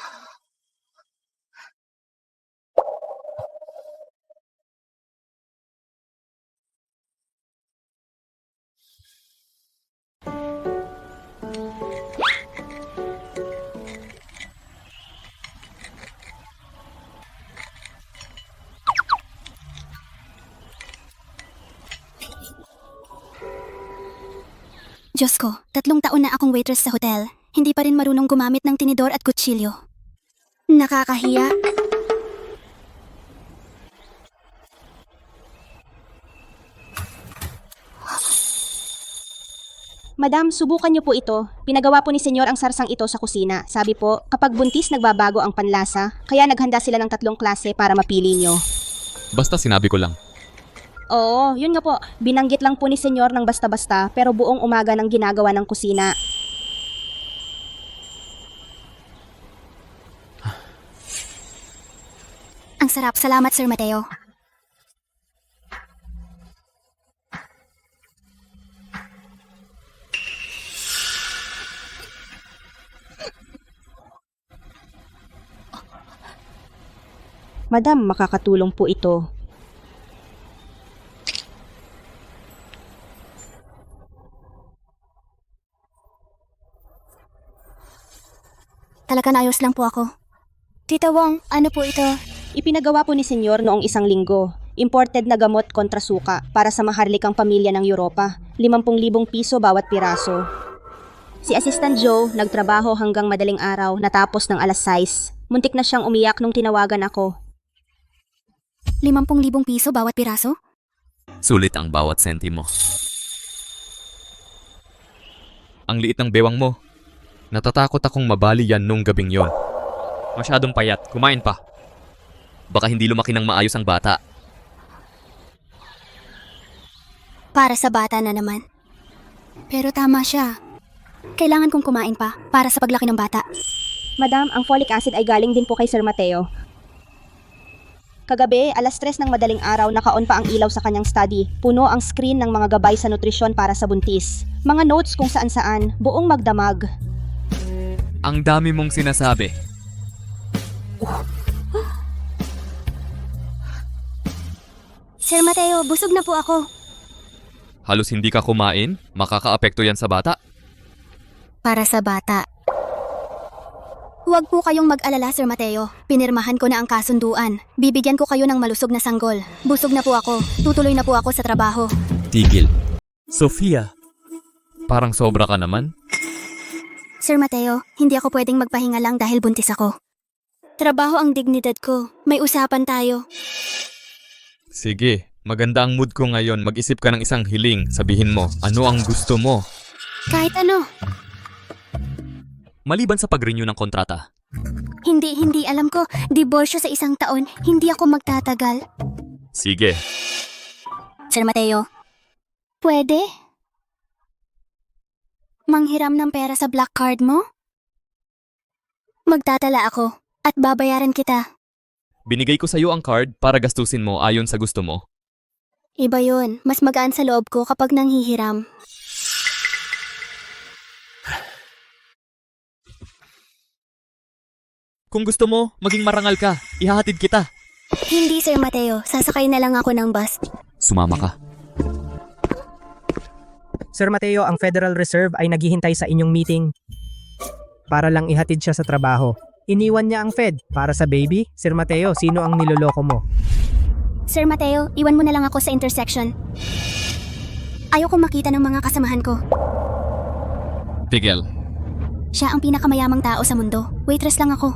Diyos ko, 3 taon na akong waitress sa hotel. Hindi pa rin marunong gumamit ng tinidor at kutsilyo. Nakakahiya. Madam, subukan niyo po ito. Pinagawa po ni Senyor ang sarsang ito sa kusina. Sabi po, kapag buntis nagbabago ang panlasa, kaya naghanda sila ng 3 klase para mapili niyo. Basta sinabi ko lang. Oo, yun nga po. Binanggit lang po ni Senyor ng basta-basta, pero buong umaga nang ginagawa ng kusina. Ang sarap. Salamat, Sir Mateo. Madam, makakatulong po ito. Talagang ayos lang po ako. Tita Wong, ano po ito? Ipinagawa po ni Senyor noong 1 linggo. Imported na gamot kontra suka para sa maharlikang pamilya ng Europa. 50,000 piso bawat piraso. Si Assistant Joe nagtrabaho hanggang madaling araw natapos ng 6:00. Muntik na siyang umiyak nung tinawagan ako. 50,000 piso bawat piraso? Sulit ang bawat sentimo. Ang liit ng bewang mo. Natatakot akong mabali yan nung gabing yon. Masyadong payat. Kumain pa. Baka hindi lumaki ng maayos ang bata. Para sa bata na naman. Pero tama siya. Kailangan kong kumain pa para sa paglaki ng bata. Madam, ang folic acid ay galing din po kay Sir Mateo. Kagabi, 3:00 ng madaling araw, naka-on pa ang ilaw sa kanyang study. Puno ang screen ng mga gabay sa nutrisyon para sa buntis. Mga notes kung saan-saan, buong magdamag. Ang dami mong sinasabi. Sir Mateo, busog na po ako. Halos hindi ka kumain? Makakaapekto yan sa bata. Para sa bata. Huwag po kayong mag-alala, Sir Mateo. Pinirmahan ko na ang kasunduan. Bibigyan ko kayo ng malusog na sanggol. Busog na po ako. Tutuloy na po ako sa trabaho. Tigil. Sofia, Parang sobra ka naman. Sir Mateo, hindi ako pwedeng magpahinga lang dahil buntis ako. Trabaho ang dignidad ko. May usapan tayo. Sige, Maganda ang mood ko ngayon. Mag-isip ka ng isang hiling. Sabihin mo, ano ang gusto mo? Kahit ano. Maliban sa pag-renew ng kontrata. Hindi alam ko. Diborsyo sa 1 taon. Hindi ako magtatagal. Sige. Sir Mateo. Pwede? Manghiram ng pera sa black card mo? Magtatala ako at babayaran kita. Binigay ko sa'yo ang card para gastusin mo ayon sa gusto mo. Iba yun. Mas magaan sa loob ko kapag nanghihiram. Kung gusto mo, maging marangal ka. Ihahatid kita. Hindi, Sir Mateo. Sasakay na lang ako ng bus. Sumama ka. Sir Mateo, ang Federal Reserve ay naghihintay sa inyong meeting para lang ihatid siya sa trabaho. Iniwan niya ang Fed para sa baby. Sir Mateo, sino ang niloloko mo? Sir Mateo, iwan mo na lang ako sa intersection. Ayoko makita ng mga kasamahan ko. Tigel. Siya ang pinakamayamang tao sa mundo. Waitress lang ako.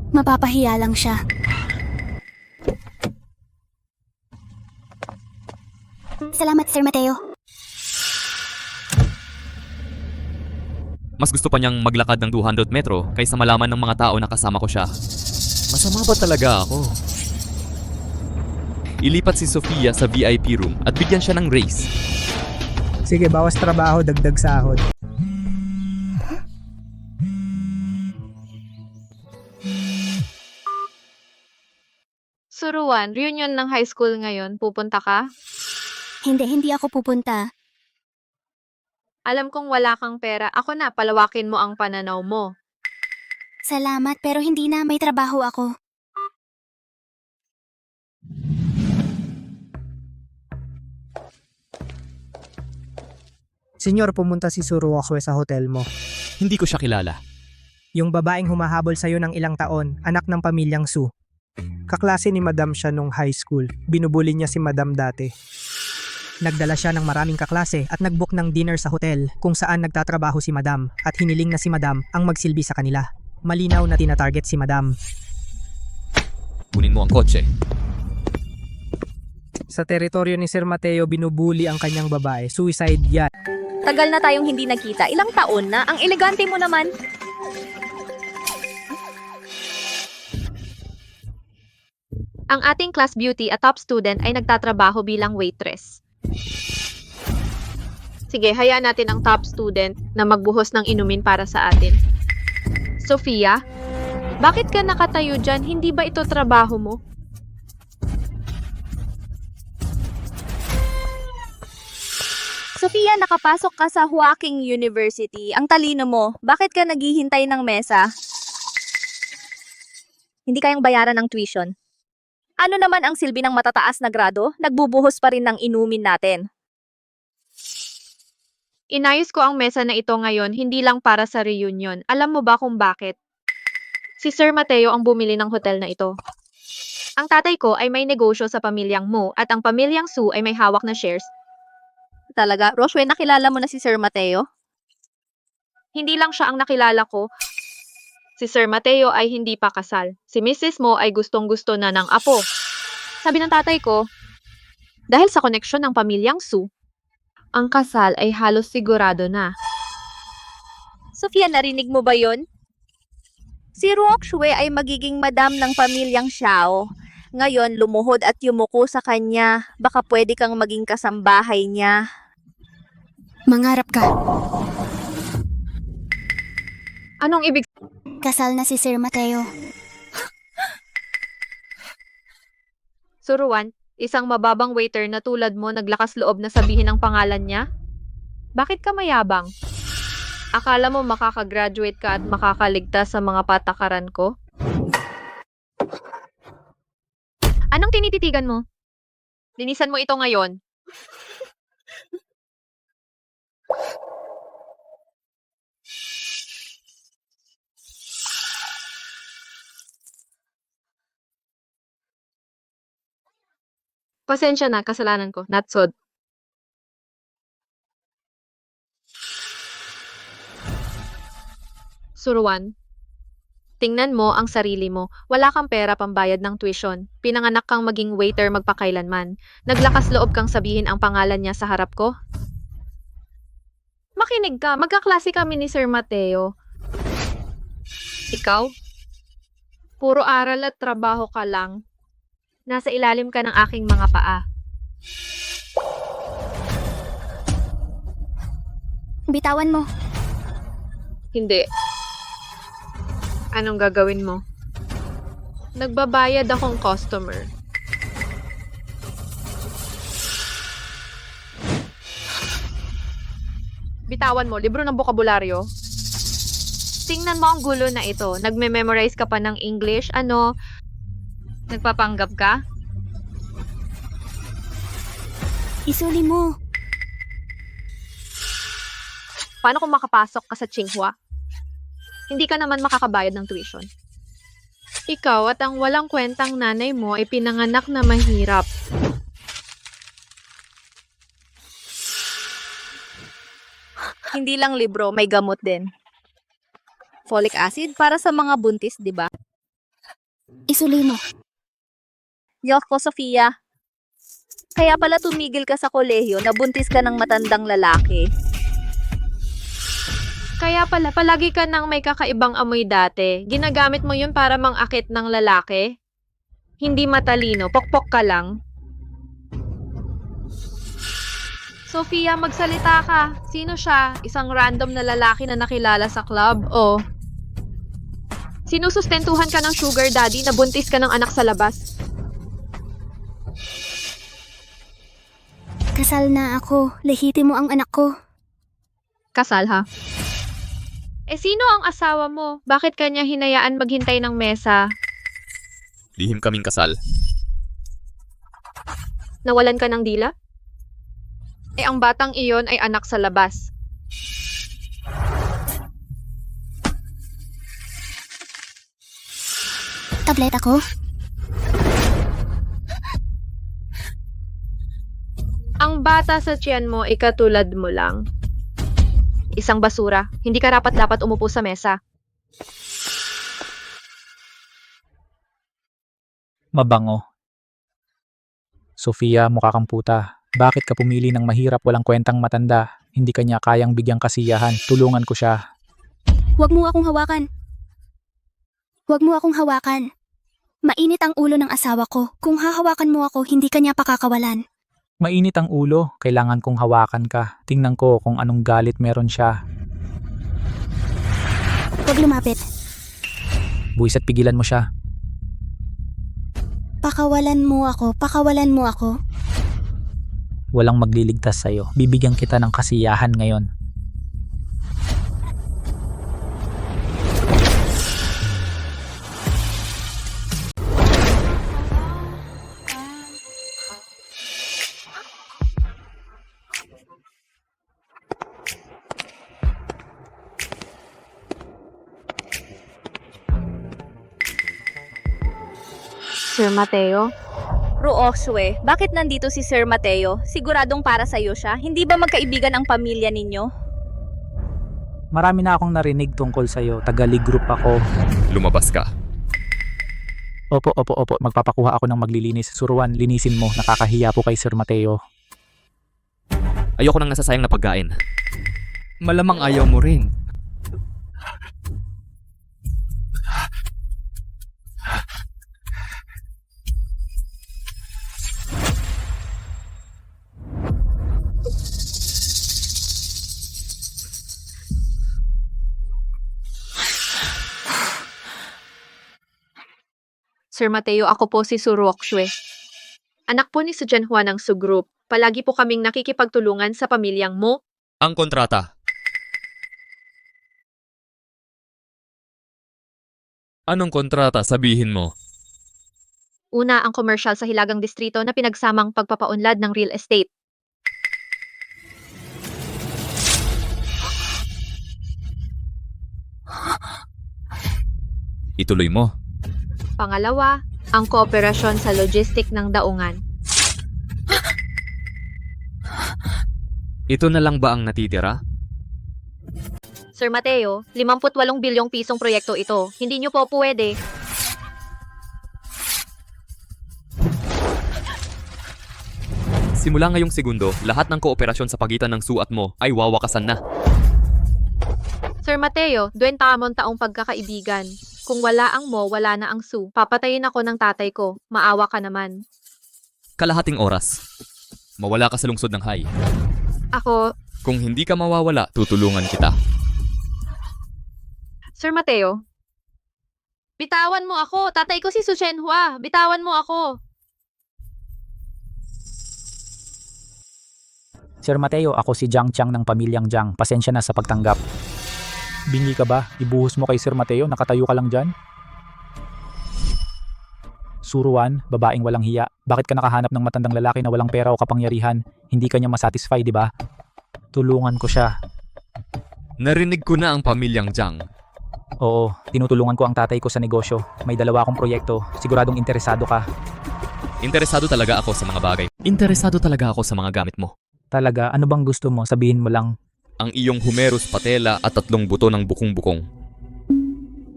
Mapapahiya lang siya. Salamat, Sir Mateo. Mas gusto pa niyang maglakad ng 200 metro kaysa malaman ng mga tao na kasama ko siya. Masama ba talaga ako? Ilipat si Sofia sa VIP room at bigyan siya ng raise. Sige, bawas trabaho, dagdag sahod. Suruan, reunion ng high school ngayon. Pupunta ka? Hindi ako pupunta. Alam kong wala kang pera. Ako na, palawakin mo ang pananaw mo. Salamat, pero hindi na. May trabaho ako. Senyor, pumunta si Suruokwe sa hotel mo. Hindi ko siya kilala. Yung babaeng humahabol sa'yo ng ilang taon, anak ng pamilyang Su. Kaklase ni Madam siya nung high school. Binubuli niya si Madam dati. Nagdala siya ng maraming kaklase at nagbook ng dinner sa hotel kung saan nagtatrabaho si Madam at hiniling na si Madam ang magsilbi sa kanila. Malinaw na tinatarget si Madam. Kunin mo ang kotse. Sa teritoryo ni Sir Mateo, binubuli ang kanyang babae. Suicide yan. Tagal na tayong hindi nagkita. Ilang taon na? Ang elegante mo naman. Ang ating class beauty at top student ay nagtatrabaho bilang waitress. Sige, hayaan natin ang top student na magbuhos ng inumin para sa atin. Sofia, bakit ka nakatayo dyan? Hindi ba ito trabaho mo? Sofia, nakapasok ka sa Huaking University. Ang talino mo. Bakit ka naghihintay ng mesa? Hindi kayang bayaran ng tuition. Ano naman ang silbi ng matataas na grado? Nagbubuhos pa rin ng inumin natin. Inayos ko ang mesa na ito ngayon, hindi lang para sa reunion. Alam mo ba kung bakit? Si Sir Mateo ang bumili ng hotel na ito. Ang tatay ko ay may negosyo sa pamilyang Mo at ang pamilyang Su ay may hawak na shares. Talaga, Roshwe, nakilala mo na si Sir Mateo? Hindi lang siya ang nakilala ko. Si Sir Mateo ay hindi pa kasal. Si Mrs. Mo ay gustong-gusto na ng apo. Sabi ng tatay ko, dahil sa koneksyon ng pamilyang Su, ang kasal ay halos sigurado na. Sofia, narinig mo ba yon? Si Roshwe ay magiging madam ng pamilyang Xiao. Ngayon, lumuhod at yumuko sa kanya. Baka pwede kang maging kasambahay niya. Mangarap ka. Anong ibig? Kasal na si Sir Mateo. Suruan, isang mababang waiter na tulad mo naglakas loob na sabihin ang pangalan niya? Bakit ka mayabang? Akala mo makakagraduate ka at makakaligtas sa mga patakaran ko? Anong tinititigan mo? Linisan mo ito ngayon. Pasensya na, kasalanan ko. Natsod. Suruan, Tingnan mo ang sarili mo. Wala kang pera pambayad ng tuition. Pinanganak kang maging waiter magpakailanman. Naglakas loob kang sabihin ang pangalan niya sa harap ko. Makinig ka, magkaklase kami ni Sir Mateo. Ikaw? Puro aral at trabaho ka lang. Nasa ilalim ka ng aking mga paa. Bitawan mo. Hindi. Anong gagawin mo? Nagbabayad akong customer. Bitawan mo, libro ng bokabularyo. Tingnan mo ang gulo na ito. Nagme-memorize ka pa ng English. Ano? Nagpapanggap ka? Isuli mo. Paano kung makapasok ka sa Tsinghua? Hindi ka naman makakabayad ng tuition. Ikaw at ang walang kwentang nanay mo ay pinanganak na mahirap. Hindi lang libro, may gamot din. Folic acid para sa mga buntis, di ba? Isuli mo. Yok ko, Sofia. Kaya pala tumigil ka sa kolehiyo, nabuntis ka ng matandang lalaki. Kaya pala, palagi ka nang may kakaibang amoy dati. Ginagamit mo yun para mangakit ng lalaki? Hindi matalino, pokpok ka lang. Sofia, magsalita ka. Sino siya? Isang random na lalaki na nakilala sa club? O sinusustentuhan ka ng sugar daddy na buntis ka ng anak sa labas? Kasal na ako. Lehitimo ang anak ko. Kasal ha? Sino ang asawa mo? Bakit kanya hinayaan maghintay ng mesa? Lihim kaming kasal. Nawalan ka ng dila? Ang batang iyon ay anak sa labas. Tablet ako? Ang bata sa tiyan mo ay katulad mo lang. Isang basura. Hindi ka dapat umupo sa mesa. Mabango. Sofia, mukha kang puta. Bakit ka pumili ng mahirap walang kwentang matanda? Hindi ka niya kayang bigyang kasiyahan. Tulungan ko siya. Huwag mo akong hawakan. Huwag mo akong hawakan. Mainit ang ulo ng asawa ko. Kung hahawakan mo ako, hindi ka niya pakakawalan. Mainit ang ulo. Kailangan kong hawakan ka. Tingnan ko kung anong galit meron siya. Huwag lumapit. Buwisit, pigilan mo siya. Pakawalan mo ako. Pakawalan mo ako. Walang magliligtas sa'yo. Bibigyan kita ng kasiyahan ngayon. Sir Mateo? Ruoxwe, bakit nandito si Sir Mateo? Siguradong para sa'yo siya? Hindi ba magkaibigan ang pamilya ninyo? Marami na akong narinig tungkol sa'yo. Tagali group ako. Lumabas ka. Opo. Magpapakuha ako ng maglilinis. Suruan, linisin mo. Nakakahiya po kay Sir Mateo. Ayoko nang nasasayang na pagkain. Malamang ayaw mo rin. Sir Mateo, ako po si Suruokshwe. Anak po ni Sujanhua ng Su Group. Palagi po kaming nakikipagtulungan sa pamilyang mo. Ang kontrata. Anong kontrata? Sabihin mo. Una, ang commercial sa Hilagang Distrito na pinagsamang pagpapaunlad ng real estate. Ituloy mo. Pangalawa, ang kooperasyon sa logistic ng daungan. Ito na lang ba ang natitira? Sir Mateo, 58 bilyong pisong proyekto ito. Hindi niyo po pwede. Simula ngayong segundo, lahat ng kooperasyon sa pagitan ng Sue at Mo ay wawakasan na. Sir Mateo, 20 taong pagkakaibigan. Kung wala ang Mo, wala na ang Sue. Papatayin ako ng tatay ko. Maawa ka naman. Kalahating oras. Mawala ka sa lungsod ng Hay. Ako, Kung hindi ka mawawala, tutulungan kita. Sir Mateo. Bitawan mo ako. Tatay ko si Su Shenhua. Bitawan mo ako. Sir Mateo, ako si Jiang Chang ng pamilyang Jiang. Pasensya na sa pagtanggap. Bingi ka ba? Ibuhos mo kay Sir Mateo, nakatayo ka lang dyan? Suruan, babaeng walang hiya. Bakit ka nakahanap ng matandang lalaki na walang pera o kapangyarihan? Hindi ka niya masatisfy, di ba? Tulungan ko siya. Narinig ko na ang pamilyang Jiang. Oo, tinutulungan ko ang tatay ko sa negosyo. May 2 akong proyekto. Siguradong interesado ka. Interesado talaga ako sa mga bagay. Interesado talaga ako sa mga gamit mo. Talaga, ano bang gusto mo? Sabihin mo lang. Ang iyong humerus patela at 3 buto ng bukong-bukong.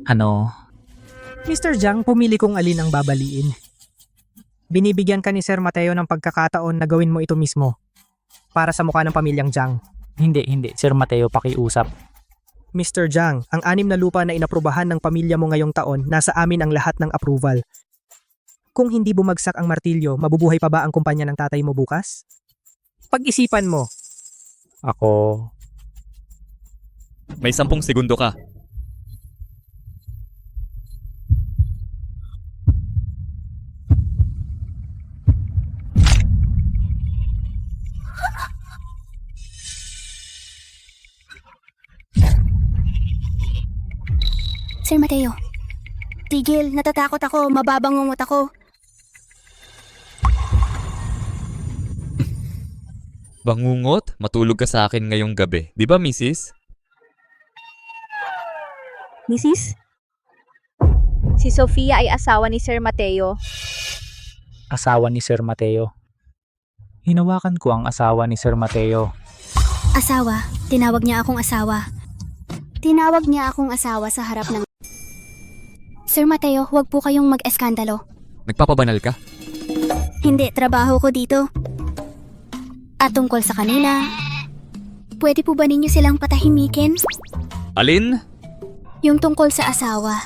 Ano? Mr. Jiang, pumili kung alin ang babaliin. Binibigyan ka ni Sir Mateo ng pagkakataon na gawin mo ito mismo. Para sa mukha ng pamilyang Jiang. Hindi. Sir Mateo, pakiusap. Mr. Jiang, ang 6 na lupa na inaprubahan ng pamilya mo ngayong taon, nasa amin ang lahat ng approval. Kung hindi bumagsak ang martilyo, mabubuhay pa ba ang kumpanya ng tatay mo bukas? Pag-isipan mo. Ako... May 10 segundo ka. Sir Mateo. Tigil, natatakot ako, mababangungot ako. Bangungot? Matulog ka sa akin ngayong gabi. Di ba, Mrs.? Mrs.? Si Sofia ay asawa ni Sir Mateo. Asawa ni Sir Mateo. Hinawakan ko ang asawa ni Sir Mateo. Asawa, tinawag niya akong asawa. Tinawag niya akong asawa sa harap ng... Sir Mateo, huwag po kayong mag-eskandalo. Nagpapabanal ka? Hindi, trabaho ko dito. At tungkol sa kanina, pwede po ba ninyo silang patahimikin? Alin? Yung tungkol sa asawa.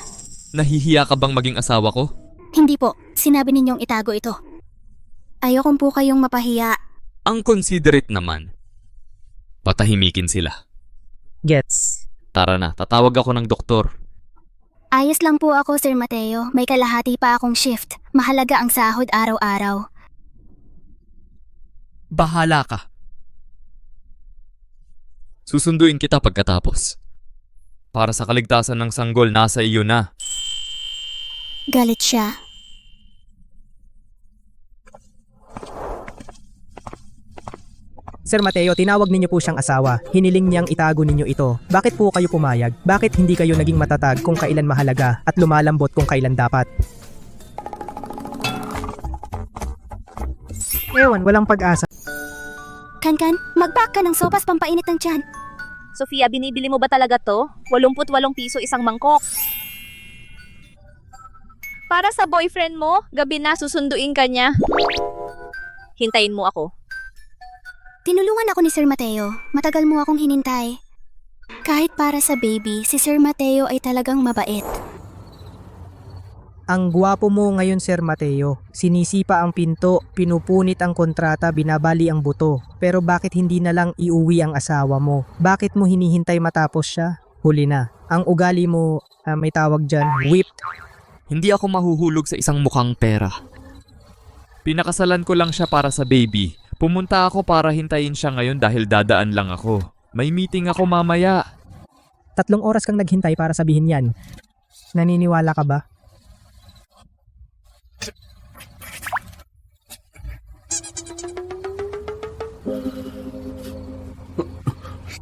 Nahihiya ka bang maging asawa ko? Hindi po, sinabi ninyong itago ito. Ayokong po kayong mapahiya. Ang considerate naman. Patahimikin sila. Gets. Tara na, tatawag ako ng doktor. Ayos lang po ako, Sir Mateo. May kalahati pa akong shift. Mahalaga ang sahod araw-araw. Bahala ka. Susunduin kita pagkatapos. Para sa kaligtasan ng sanggol, nasa iyo na. Galit siya. Sir Mateo, tinawag ninyo po siyang asawa. Hiniling niyang itago ninyo ito. Bakit po kayo pumayag? Bakit hindi kayo naging matatag kung kailan mahalaga at lumalambot kung kailan dapat? Ewan, walang pag-asa. Kan, mag-pack ka ng sopas pampainit ng tiyan. Sofia, binibili mo ba talaga to? 88 piso isang mangkok. Para sa boyfriend mo, gabi na susunduin ka niya. Hintayin mo ako. Tinulungan ako ni Sir Mateo. Matagal mo akong hinintay. Kahit para sa baby, si Sir Mateo ay talagang mabait. Ang gwapo mo ngayon, Sir Mateo. Sinisipa ang pinto, pinupunit ang kontrata, binabali ang buto. Pero bakit hindi na lang iuwi ang asawa mo? Bakit mo hinihintay matapos siya? Huli na. Ang ugali mo, may tawag dyan, whipped. Hindi ako mahuhulog sa isang mukhang pera. Pinakasalan ko lang siya para sa baby. Pumunta ako para hintayin siya ngayon dahil dadaan lang ako. May meeting ako mamaya. 3 oras kang naghintay para sabihin yan. Naniniwala ka ba?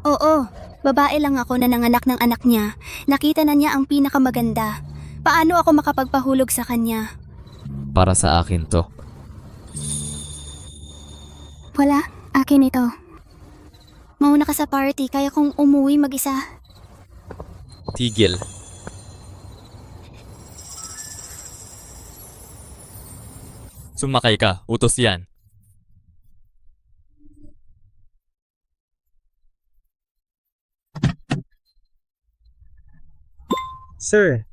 Oo, babae lang ako na nanganak ng anak niya. Nakita na niya ang pinakamaganda. Paano ako makapagpahulog sa kanya? Para sa akin to. Wala, akin ito. Mauna ka sa party, kaya kong umuwi mag-isa. Tigil. Sumakay ka, utos yan. Sir.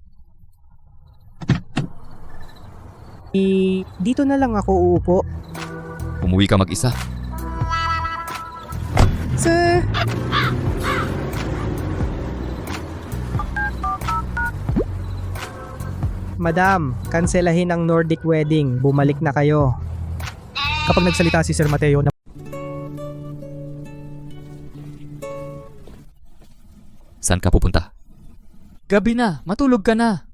Dito na lang ako uupo. Umuwi ka mag-isa. Sir! Madam, kanselahin ang Nordic wedding. Bumalik na kayo. Kapag nagsalita si Sir Mateo na Saan ka pupunta? Gabi na, matulog ka na.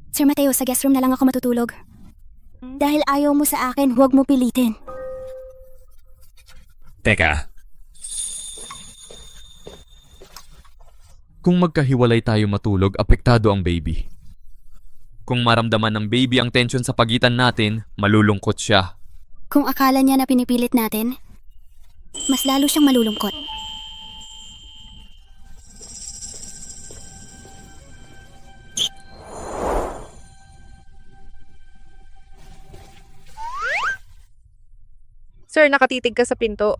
Sir Mateo, sa guest room na lang ako matutulog. Dahil ayaw mo sa akin, huwag mo pilitin. Teka. Kung magkahiwalay tayo matulog, apektado ang baby. Kung maramdaman ng baby ang tension sa pagitan natin, malulungkot siya. Kung akala niya na pinipilit natin, mas lalo siyang malulungkot. Sir, nakatitig ka sa pinto.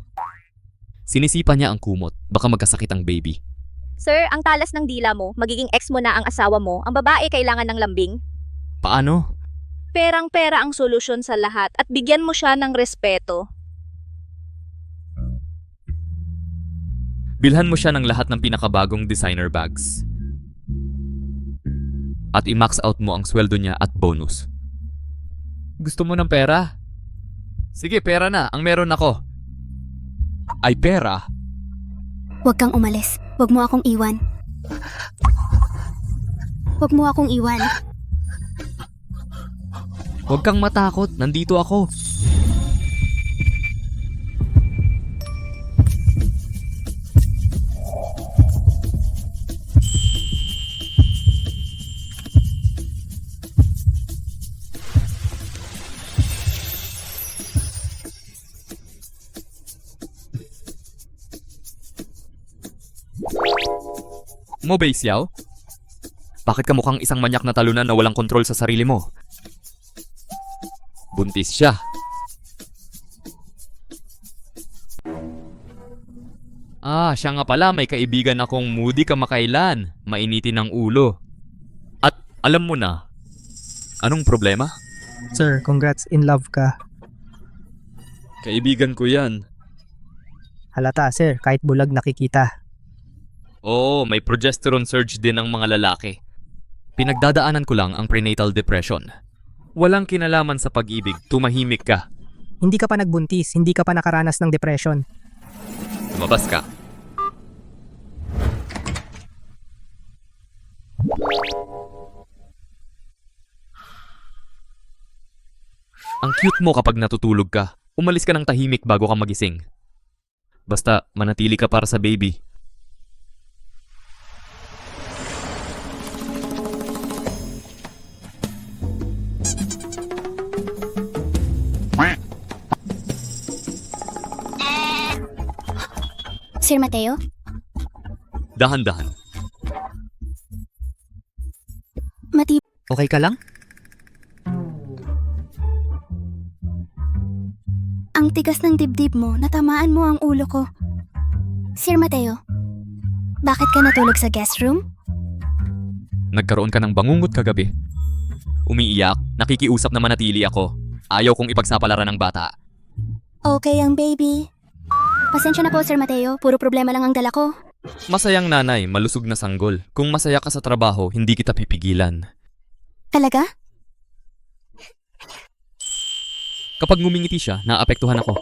Sinisipa niya ang kumot, baka magkasakit ang baby. Sir, ang talas ng dila mo, magiging ex mo na ang asawa mo, ang babae kailangan ng lambing. Paano? Perang-pera ang solusyon sa lahat at bigyan mo siya ng respeto. Bilhan mo siya ng lahat ng pinakabagong designer bags. At i-max out mo ang sweldo niya at bonus. Gusto mo ng pera? Sige, pera na. Ang meron ako. Ay, pera? Huwag kang umalis. Huwag mo akong iwan. Huwag mo akong iwan. Huwag kang matakot. Nandito ako. Mo, Basiao? Bakit ka mukhang isang manyak na talunan na walang kontrol sa sarili mo? Buntis siya. Siya nga pala, may kaibigan akong moody kamakailan. Mainitin ang ulo. At alam mo na, anong problema? Sir, congrats, in love ka. Kaibigan ko yan. Halata, sir, kahit bulag nakikita. Oo, may progesterone surge din ang mga lalaki. Pinagdadaanan ko lang ang prenatal depression. Walang kinalaman sa pag-ibig, tumahimik ka. Hindi ka pa nagbuntis, hindi ka pa nakaranas ng depression. Lumabas ka. Ang cute mo kapag natutulog ka. Umalis ka ng tahimik bago ka magising. Basta manatili ka para sa baby. Sir Mateo? Dahan-dahan. Okay ka lang? Ang tigas ng dibdib mo, natamaan mo ang ulo ko. Sir Mateo, bakit ka natulog sa guest room? Nagkaroon ka ng bangungot kagabi. Umiiyak, nakikiusap na manatili ako. Ayaw kong ipagsapalaran ng bata. Okay ang baby. Pasensya na po, Sir Mateo. Puro problema lang ang dala ko. Masayang nanay, malusog na sanggol. Kung masaya ka sa trabaho, hindi kita pipigilan. Talaga? Kapag ngumingiti siya, naapektuhan ako.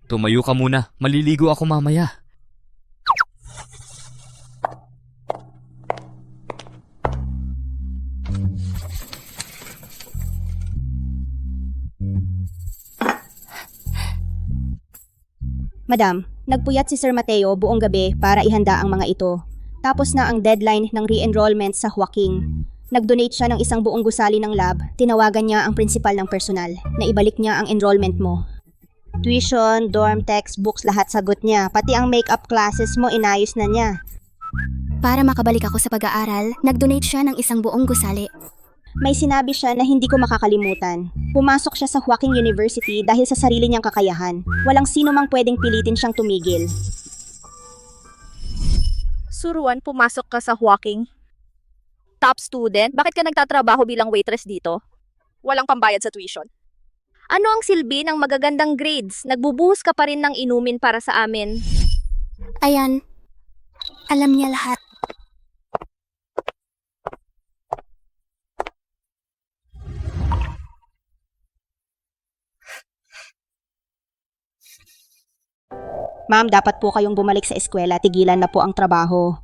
Tumayo ka muna. Maliligo ako mamaya. Madam, nagpuyat si Sir Mateo buong gabi para ihanda ang mga ito. Tapos na ang deadline ng re-enrollment sa Joaquin. Nag-donate siya ng isang buong gusali ng lab. Tinawagan niya ang principal ng personal na ibalik niya ang enrollment mo. Tuition, dorm, textbooks, lahat sagot niya. Pati ang makeup classes mo, inayos na niya. Para makabalik ako sa pag-aaral, nag-donate siya ng isang buong gusali. May sinabi siya na hindi ko makakalimutan. Pumasok siya sa Hwaking University dahil sa sarili niyang kakayahan. Walang sino mang pwedeng pilitin siyang tumigil. Suruan, pumasok ka sa Hwaking. Top student, bakit ka nagtatrabaho bilang waitress dito? Walang pambayad sa tuition. Ano ang silbi ng magagandang grades? Nagbubuhos ka pa rin ng inumin para sa amin. Ayan, alam niya lahat. Ma'am, dapat po kayong bumalik sa eskwela. Tigilan na po ang trabaho.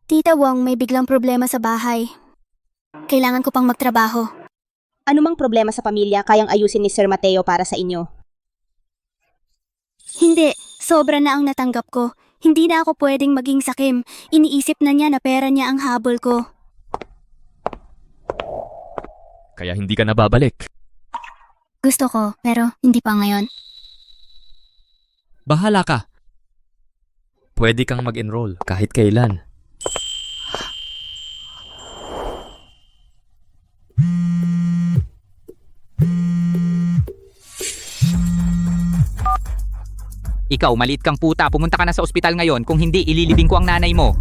Tita Wong, may biglang problema sa bahay. Kailangan ko pang magtrabaho. Ano mang problema sa pamilya, kayang ayusin ni Sir Mateo para sa inyo. Hindi, sobra na ang natanggap ko. Hindi na ako pwedeng maging sakim. Iniisip na niya na pera niya ang habol ko. Kaya hindi ka na babalik. Gusto ko, pero hindi pa ngayon. Bahala ka. Pwede kang mag-enroll kahit kailan. Ikaw, maliit kang puta, pumunta ka na sa ospital ngayon. Kung hindi, ililibing ko ang nanay mo.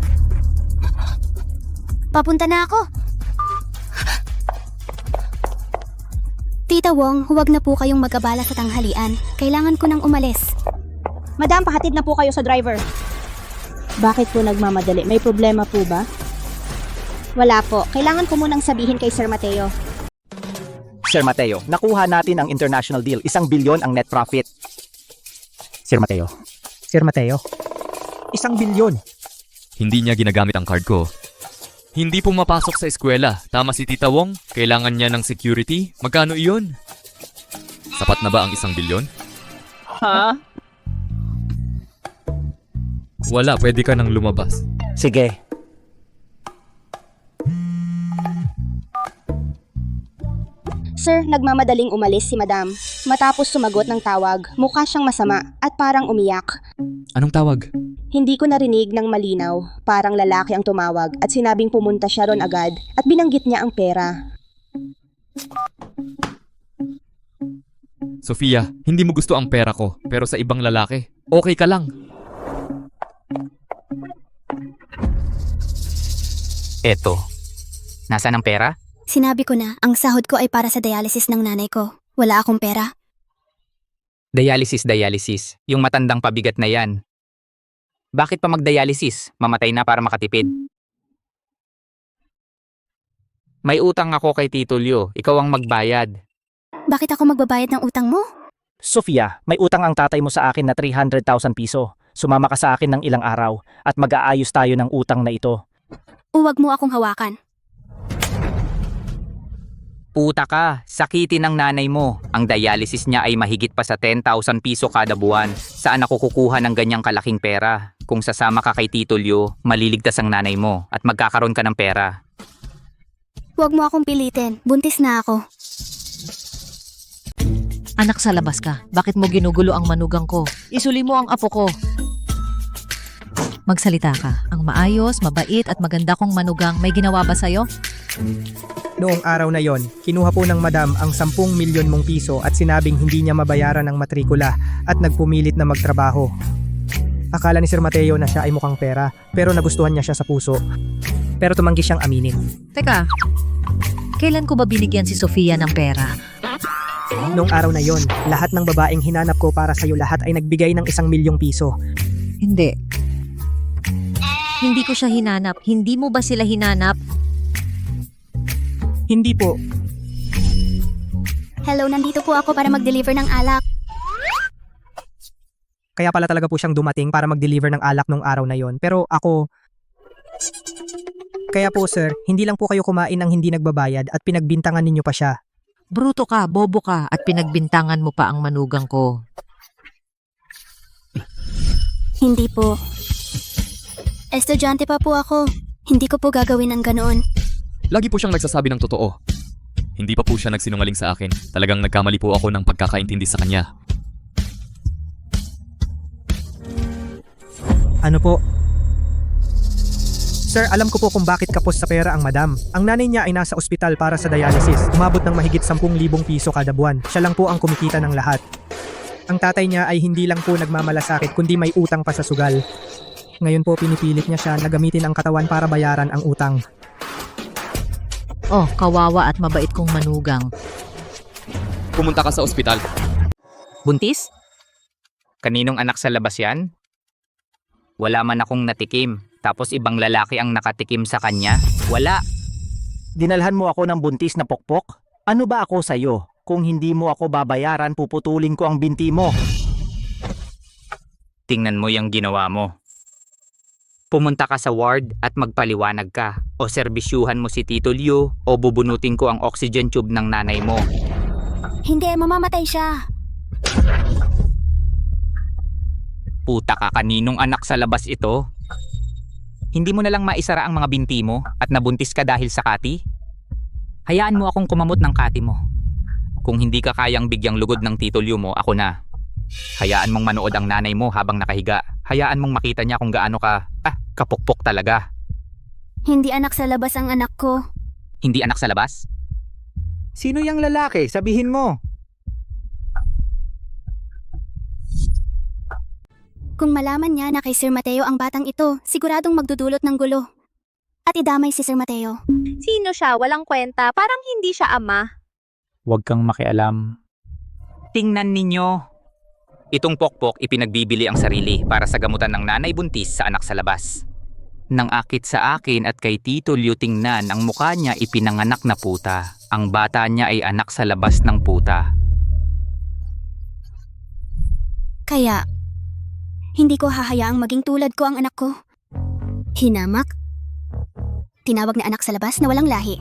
Papunta na ako. Tita Wong, huwag na po kayong mag-abala sa tanghalian. Kailangan ko nang umalis. Madam, pahatid na po kayo sa driver. Bakit po nagmamadali? May problema po ba? Wala po. Kailangan ko munang sabihin kay Sir Mateo. Sir Mateo, nakuha natin ang international deal. 1 bilyon ang net profit. Sir Mateo. Sir Mateo, 1 bilyon. Hindi niya ginagamit ang card ko. Hindi pumapasok sa eskwela. Tama si Tita Wong. Kailangan niya ng security. Magkano iyon? Sapat na ba ang 1 bilyon? Ha? Wala, pwede ka nang lumabas. Sige. Sir, nagmamadaling umalis si Madam. Matapos sumagot ng tawag, mukha siyang masama at parang umiyak. Anong tawag? Hindi ko narinig ng malinaw. Parang lalaki ang tumawag at sinabing pumunta siya ron agad at binanggit niya ang pera. Sofia, hindi mo gusto ang pera ko, pero sa ibang lalaki, okay ka lang. Eto. Nasaan ang pera? Sinabi ko na, ang sahod ko ay para sa dialysis ng nanay ko. Wala akong pera. Dialysis. Yung matandang pabigat na yan. Bakit pa mag-dialysis? Mamatay na para makatipid. May utang ako kay Tito Leo. Ikaw ang magbayad. Bakit ako magbabayad ng utang mo? Sofia, may utang ang tatay mo sa akin na 300,000 piso. Sumama ka sa akin ng ilang araw at mag-aayos tayo ng utang na ito. Huwag mo akong hawakan. Puta ka, sakitin ng nanay mo. Ang dialysis niya ay mahigit pa sa 10,000 piso kada buwan. Saan ako kukuha ng ganyang kalaking pera? Kung sasama ka kay Tito Leo, maliligtas ang nanay mo at magkakaroon ka ng pera. Huwag mo akong pilitin. Buntis na ako. Anak, sa labas ka. Bakit mo ginugulo ang manugang ko? Isuli mo ang apo ko. Magsalita ka. Ang maayos, mabait at maganda kong manugang may ginawa ba sa'yo? Noong araw na yon, kinuha po ng Madam ang 10 milyon mong piso at sinabing hindi niya mabayaran ang matrikula at nagpumilit na magtrabaho. Akala ni Sir Mateo na siya ay mukhang pera, pero nagustuhan niya siya sa puso. Pero tumanggi siyang aminin. Teka, kailan ko ba binigyan si Sofia ng pera? Noong araw na yon, lahat ng babaeng hinanap ko para sa'yo lahat ay nagbigay ng 1 milyong piso. Hindi. Hindi ko siya hinanap. Hindi mo ba sila hinanap? Hindi po. Hello, nandito po ako para mag-deliver ng alak. Kaya pala talaga po siyang dumating para mag-deliver ng alak nung araw na yon. Pero ako... Kaya po sir, hindi lang po kayo kumain ng hindi nagbabayad at pinagbintangan ninyo pa siya. Bruto ka, bobo ka, at pinagbintangan mo pa ang manugang ko. Hindi po. Estudyante pa po ako. Hindi ko po gagawin ng ganoon. Lagi po siyang nagsasabi ng totoo. Hindi pa po siya nagsinungaling sa akin. Talagang nagkamali po ako ng pagkakaintindi sa kanya. Ano po? Sir, alam ko po kung bakit kapos sa pera ang madam. Ang nanay niya ay nasa ospital para sa dialysis. Umabot ng mahigit 10,000 piso kada buwan. Siya lang po ang kumikita ng lahat. Ang tatay niya ay hindi lang po nagmamalasakit kundi may utang pa sa sugal. Ngayon po pinipilit niya siya na gamitin ang katawan para bayaran ang utang. Oh, kawawa at mabait kong manugang. Pumunta ka sa ospital. Buntis? Kaninong anak sa labas yan? Wala man akong natikim. Tapos ibang lalaki ang nakatikim sa kanya? Wala. Dinalhan mo ako ng buntis na pokpok? Ano ba ako sa'yo? Kung hindi mo ako babayaran, puputulin ko ang binti mo. Tingnan mo yung ginawa mo. Pumunta ka sa ward at magpaliwanag ka. O serbisyuhan mo si Tito Liu o bubunutin ko ang oxygen tube ng nanay mo. Hindi, mamamatay siya. Puta ka, kaninong anak sa labas ito? Hindi mo na lang maisara ang mga binti mo at nabuntis ka dahil sa kati? Hayaan mo akong kumamot ng kati mo. Kung hindi ka kayang bigyang lugod ng Tito Liu mo, ako na. Hayaan mong manood ang nanay mo habang nakahiga. Hayaan mong makita niya kung gaano ka, kapukpok talaga. Hindi anak sa labas ang anak ko. Hindi anak sa labas? Sino yung lalaki? Sabihin mo. Kung malaman niya na kay Sir Mateo ang batang ito, siguradong magdudulot ng gulo. At idamay si Sir Mateo. Sino siya? Walang kwenta. Parang hindi siya ama. Huwag kang makialam. Tingnan ninyo. Itong pokpok ipinagbibili ang sarili para sa gamutan ng nanay buntis sa anak sa labas. Nang akit sa akin at kay Tito Liu tingnan, ang mukha niya ipinanganak na puta. Ang bata niya ay anak sa labas ng puta. Kaya, hindi ko hahayaang maging tulad ko ang anak ko. Hinamak? Tinawag na anak sa labas na walang lahi.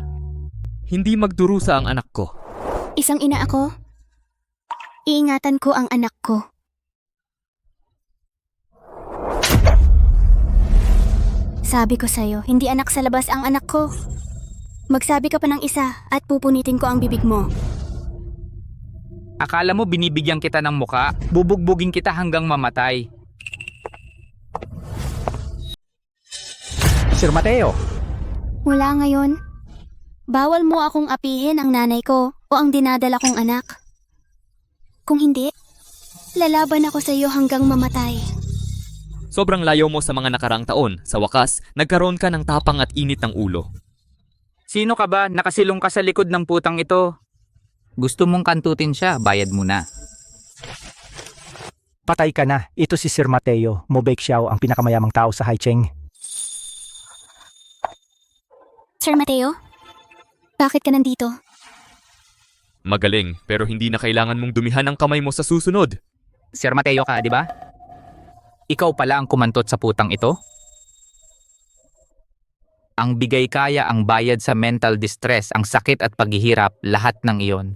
Hindi magdurusa ang anak ko. Isang ina ako. Iingatan ko ang anak ko. Sabi ko sa'yo, hindi anak sa labas ang anak ko. Magsabi ka pa ng isa at pupunitin ko ang bibig mo. Akala mo binibigyan kita ng muka? Bubugbugin kita hanggang mamatay. Sir Mateo, Mula ngayon, bawal mo akong apihin ang nanay ko o ang dinadala kong anak. Kung hindi, lalaban ako sa iyo hanggang mamatay. Sobrang layo mo sa mga nakaraang taon. Sa wakas, nagkaroon ka ng tapang at init ng ulo. Sino ka ba? Nakasilong ka sa likod ng putang ito. Gusto mong kantutin siya, bayad mo na. patay ka na. Ito si Sir Mateo, Mobek Xiao, ang pinakamayamang tao sa Haicheng. Sir Mateo? Bakit ka nandito? Magaling, pero hindi na kailangan mong dumihan ang kamay mo sa susunod. Sir Mateo ka, di ba? Ikaw pala ang kumantot sa putang ito? Ang bigay kaya, ang bayad sa mental distress, ang sakit at paghihirap, lahat ng iyon.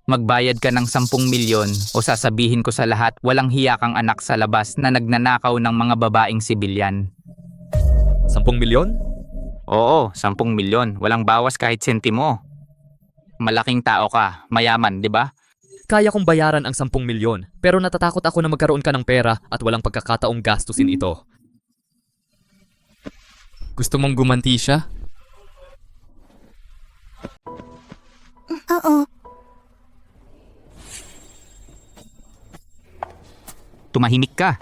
Magbayad ka ng 10 milyon o sasabihin ko sa lahat, walang hiya kang anak sa labas na nagnanakaw ng mga babaeng sibilyan. 10 milyon? Oo, 10 milyon. Walang bawas kahit sentimo. Malaking tao ka, mayaman, di ba? Kaya kong bayaran ang 10 milyon, pero natatakot ako na magkaroon ka ng pera at walang pagkakataong gastusin ito. Gusto mong gumanti siya? Oo. Tumahimik ka.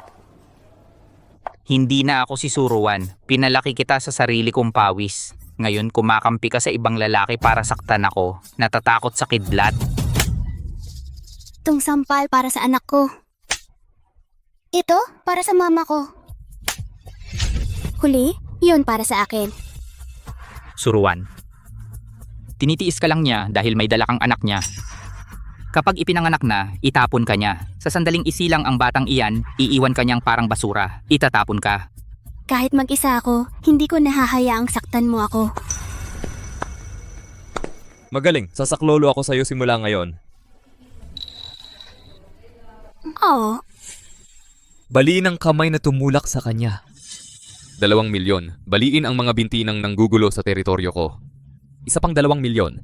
Hindi na ako si Suruan. Pinalaki kita sa sarili kong pawis. Ngayon kumakampi ka sa ibang lalaki para saktan ako. Natatakot sa kidlat. Itong sampal para sa anak ko. Ito para sa mama ko. Huli, yun para sa akin. Suruan. Tinitiis ka lang niya dahil may dala kang anak niya. Kapag ipinanganak na, itapon ka niya. Sa sandaling isilang ang batang iyan, iiwan ka niyang parang basura. Itatapon ka. Kahit mag-isa ako, hindi ko nahahayaang saktan mo ako. Magaling, sasaklolo ako sa'yo simula ngayon. Oo. Baliin ang kamay na tumulak sa kanya. 2 milyon. Baliin ang mga binti ng nanggugulo sa teritoryo ko. Isa pang 2 milyon.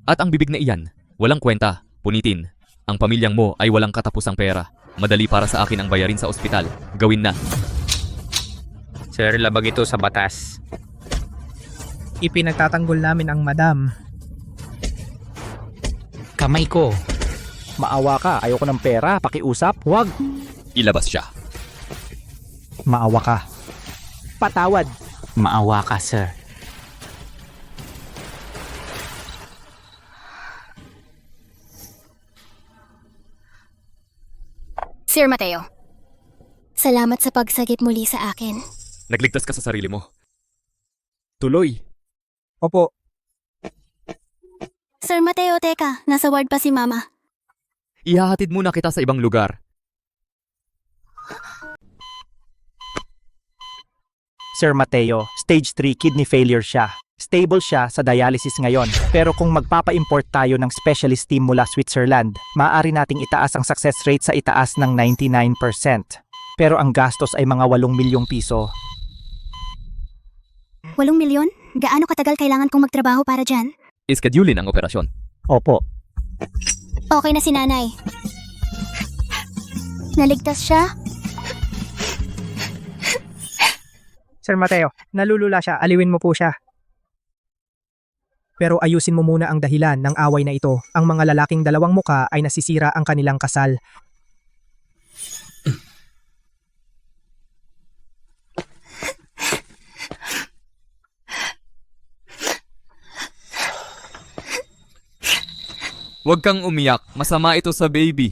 At ang bibig na iyan, walang kwenta. Punitin. Ang pamilyang mo ay walang katapusang pera. Madali para sa akin ang bayarin sa ospital. Gawin na. Sir, labag ito sa batas. Ipinagtatanggol namin ang madam. Kamay ko. Maawa ka, ayoko ng pera, pakiusap, huwag. Ilabas siya. Maawa ka. Patawad. Maawa ka, sir. Sir Mateo, salamat sa pagsagip muli sa akin. Nagligtas ka sa sarili mo. Tuloy. Opo, Sir Mateo, teka, nasa ward pa si Mama. Ihahatid muna kita sa ibang lugar. Sir Mateo, stage 3 kidney failure siya. Stable siya sa dialysis ngayon. Pero kung magpapa-import tayo ng specialist team mula Switzerland, maaari nating itaas ang success rate sa itaas ng 99%. Pero ang gastos ay mga 8 milyong piso. 8 milyon? Gaano katagal kailangan kong magtrabaho para dyan? Ischedulin ang operasyon. Opo. Okay na si nanay. Naligtas siya? Sir Mateo, nalulula siya, aliwin mo po siya. Pero ayusin mo muna ang dahilan ng away na ito. Ang mga lalaking dalawang muka ay nasisira ang kanilang kasal. Huwag kang umiyak. Masama ito sa baby.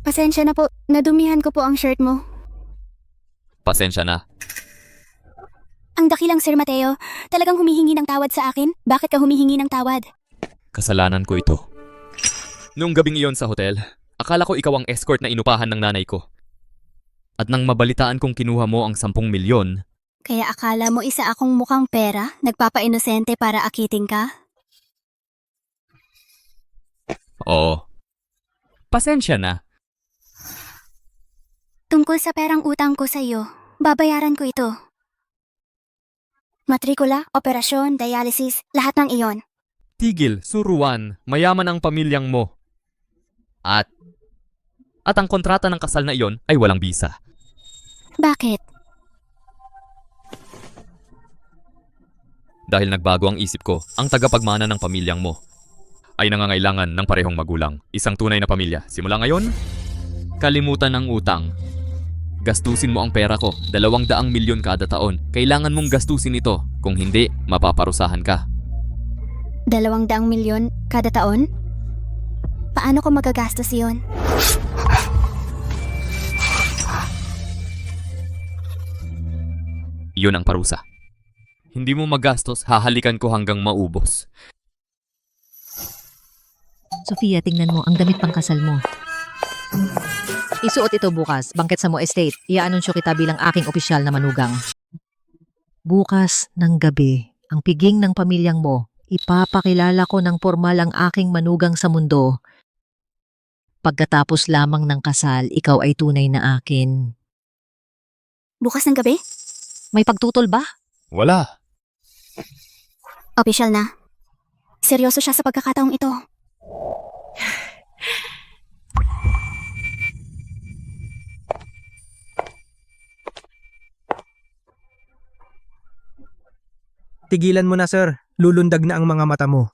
Pasensya na po, nadumihan ko po ang shirt mo. Pasensya na. Ang dakilang Sir Mateo, talagang humihingi ng tawad sa akin? Bakit ka humihingi ng tawad? Kasalanan ko ito. Noong gabing iyon sa hotel, akala ko ikaw ang escort na inupahan ng nanay ko. At nang mabalitaan kong kinuha mo ang 10 milyon, Kaya akala mo isa akong mukhang pera, nagpapa-inosente para akiting ka? oo. Pasensya na. Tungkol sa perang utang ko sa iyo, babayaran ko ito. Matrikula, operasyon, dialysis, lahat ng iyon. Tigil, suruan, mayaman ang pamilyang mo. At ang kontrata ng kasal na iyon ay walang bisa. Bakit? Dahil nagbago ang isip ko, ang tagapagmana ng pamilyang mo ay nangangailangan ng parehong magulang. Isang tunay na pamilya. Simula ngayon, kalimutan ang utang. Gastusin mo ang pera ko, 200 milyon kada taon. Kailangan mong gastusin ito. Kung hindi, mapaparusahan ka. 200 milyon kada taon? Paano ko magagastos iyon? Iyon ang parusa. Hindi mo magastos, hahalikan ko hanggang maubos. Sofia, tingnan mo, ang damit pang kasal mo. Isuot ito bukas, bangket sa Mo Estate. Iaanunsyo kita bilang aking opisyal na manugang. Bukas ng gabi, ang piging ng pamilyang mo, ipapakilala ko ng formal ang aking manugang sa mundo. Pagkatapos lamang ng kasal, ikaw ay tunay na akin. Bukas ng gabi? May pagtutol ba? Wala. Opisyal na. Seryoso siya sa pagkakataong ito. Tigilan mo na sir, lulundag na ang mga mata mo.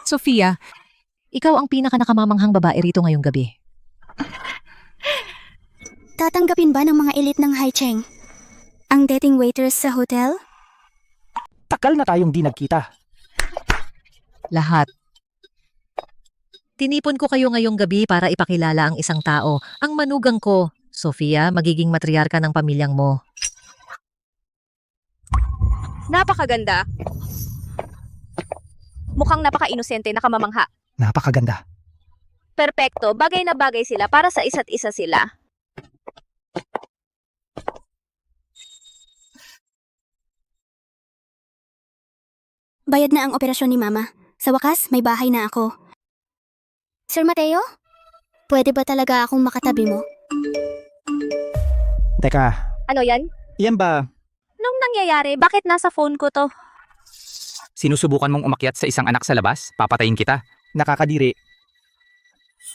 Sofia, ikaw ang pinaka nakamamanghang babae rito ngayong gabi. Tatanggapin ba ng mga elite ng Haicheng ang dating waiters sa hotel? Takal na tayong di nagkita. Lahat. Tinipon ko kayo ngayong gabi para ipakilala ang isang tao, ang manugang ko. Sofia, magiging matriarka ng pamilyang mo. Napakaganda. Mukhang napaka-inosente na kamamangha. Napakaganda. Perpekto, bagay na bagay sila para sa isa't isa sila. Bayad na ang operasyon ni Mama. Sa wakas, may bahay na ako. Sir Mateo? Pwede ba talaga akong makatabi mo? Teka, Ano yan? yan ba? Nung nangyayari, bakit nasa phone ko to? Sinusubukan mong umakyat sa isang anak sa labas? Papatayin kita. Nakakadiri.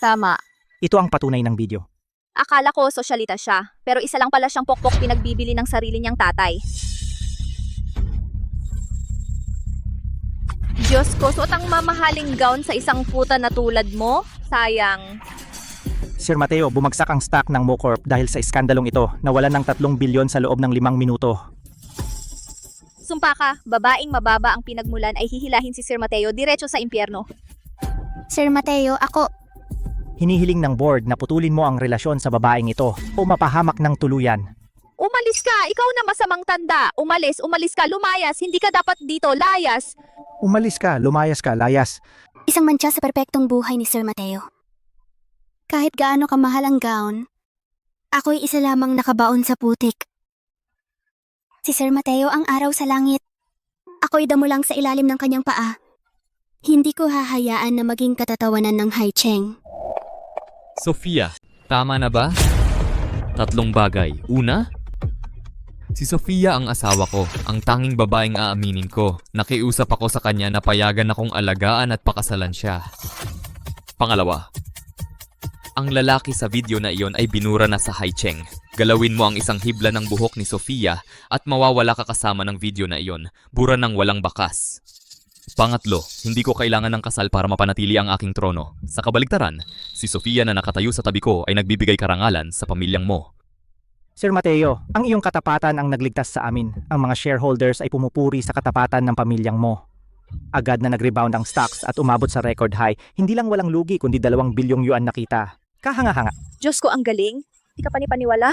Tama. Ito ang patunay ng video. Akala ko sosyalita siya, pero isa lang pala siyang pokpok pinagbibili ng sarili niyang tatay. Diyos ko, suot ang mamahaling gown sa isang puta na tulad mo? Sayang. Sir Mateo, bumagsak ang stock ng MoCorp dahil sa iskandalong ito. Nawalan ng 3 bilyon sa loob ng 5 minuto. Sumpa ka, babaeng mababa ang pinagmulan ay hihilahin si Sir Mateo diretso sa impyerno. Sir Mateo, ako... Hinihiling ng board na putulin mo ang relasyon sa babaeng ito o mapahamak ng tuluyan. Umalis ka! Ikaw na masamang tanda! Umalis ka! Lumayas! Hindi ka dapat dito! Layas! Umalis ka, lumayas ka, layas. Isang mantsa sa perpektong buhay ni Sir Mateo. Kahit gaano kamahal ang gown, ako'y isa lamang nakabaon sa putik. Si Sir Mateo ang araw sa langit. Ako'y damo lang sa ilalim ng kanyang paa. Hindi ko hahayaan na maging katatawanan ng Haicheng. Sofia, tama na ba? 3 bagay. Una, si Sofia ang asawa ko, ang tanging babaeng aaminin ko. Nakiusap ako sa kanya na payagan akong alagaan at pakasalan siya. Pangalawa, ang lalaki sa video na iyon ay binura na sa Haicheng. Galawin mo ang isang hibla ng buhok ni Sofia at mawawala ka kasama ng video na iyon. Bura ng walang bakas. Pangatlo, hindi ko kailangan ng kasal para mapanatili ang aking trono. Sa kabaligtaran, si Sofia na nakatayo sa tabi ko ay nagbibigay karangalan sa pamilyang mo. Sir Mateo, ang iyong katapatan ang nagligtas sa amin. Ang mga shareholders ay pumupuri sa katapatan ng pamilyang mo. Agad na nag-rebound ang stocks at umabot sa record high. Hindi lang walang lugi kundi 2 bilyong yuan nakita. Kahanga-hanga. Diyos ko, ang galing. Di ka panipaniwala?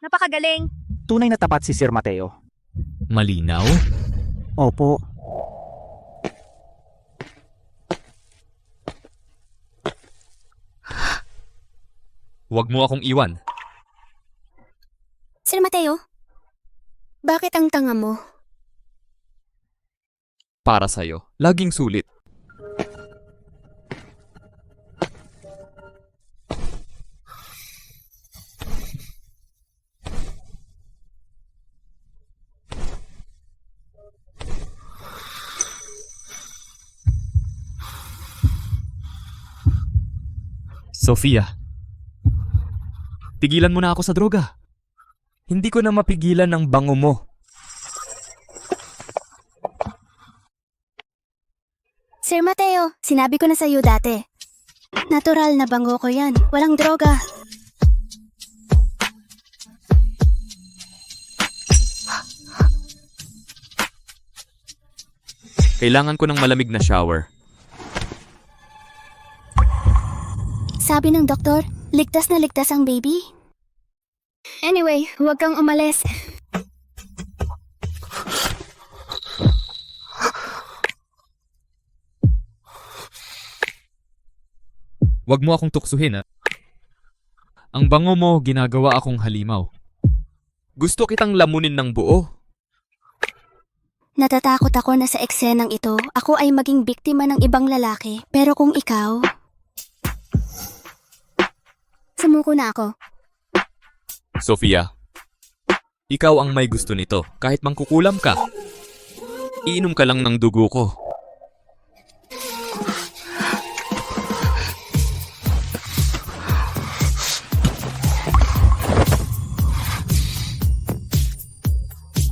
Napakagaling. Tunay na tapat si Sir Mateo. Malinaw? Opo. Huwag mo akong iwan. Sir Mateo, bakit ang tanga mo? Para sa'yo, laging sulit. Sofia, tigilan mo na ako sa droga. Hindi ko na mapigilan ang bango mo. Sir Mateo, sinabi ko na sa iyo dati. Natural na bango ko yan. Walang droga. Kailangan ko ng malamig na shower. Sabi ng doktor, ligtas na ligtas ang baby. Anyway, huwag kang umalis. Huwag mo akong tuksuhin, ha? Ang bango mo, ginagawa akong halimaw. Gusto kitang lamunin ng buo. Natatakot ako na sa eksenang ito, ako ay maging biktima ng ibang lalaki. Pero kung ikaw... Sumuko na ako. Sofia, ikaw ang may gusto nito. Kahit mangkukulam ka, iinom ka lang ng dugo ko.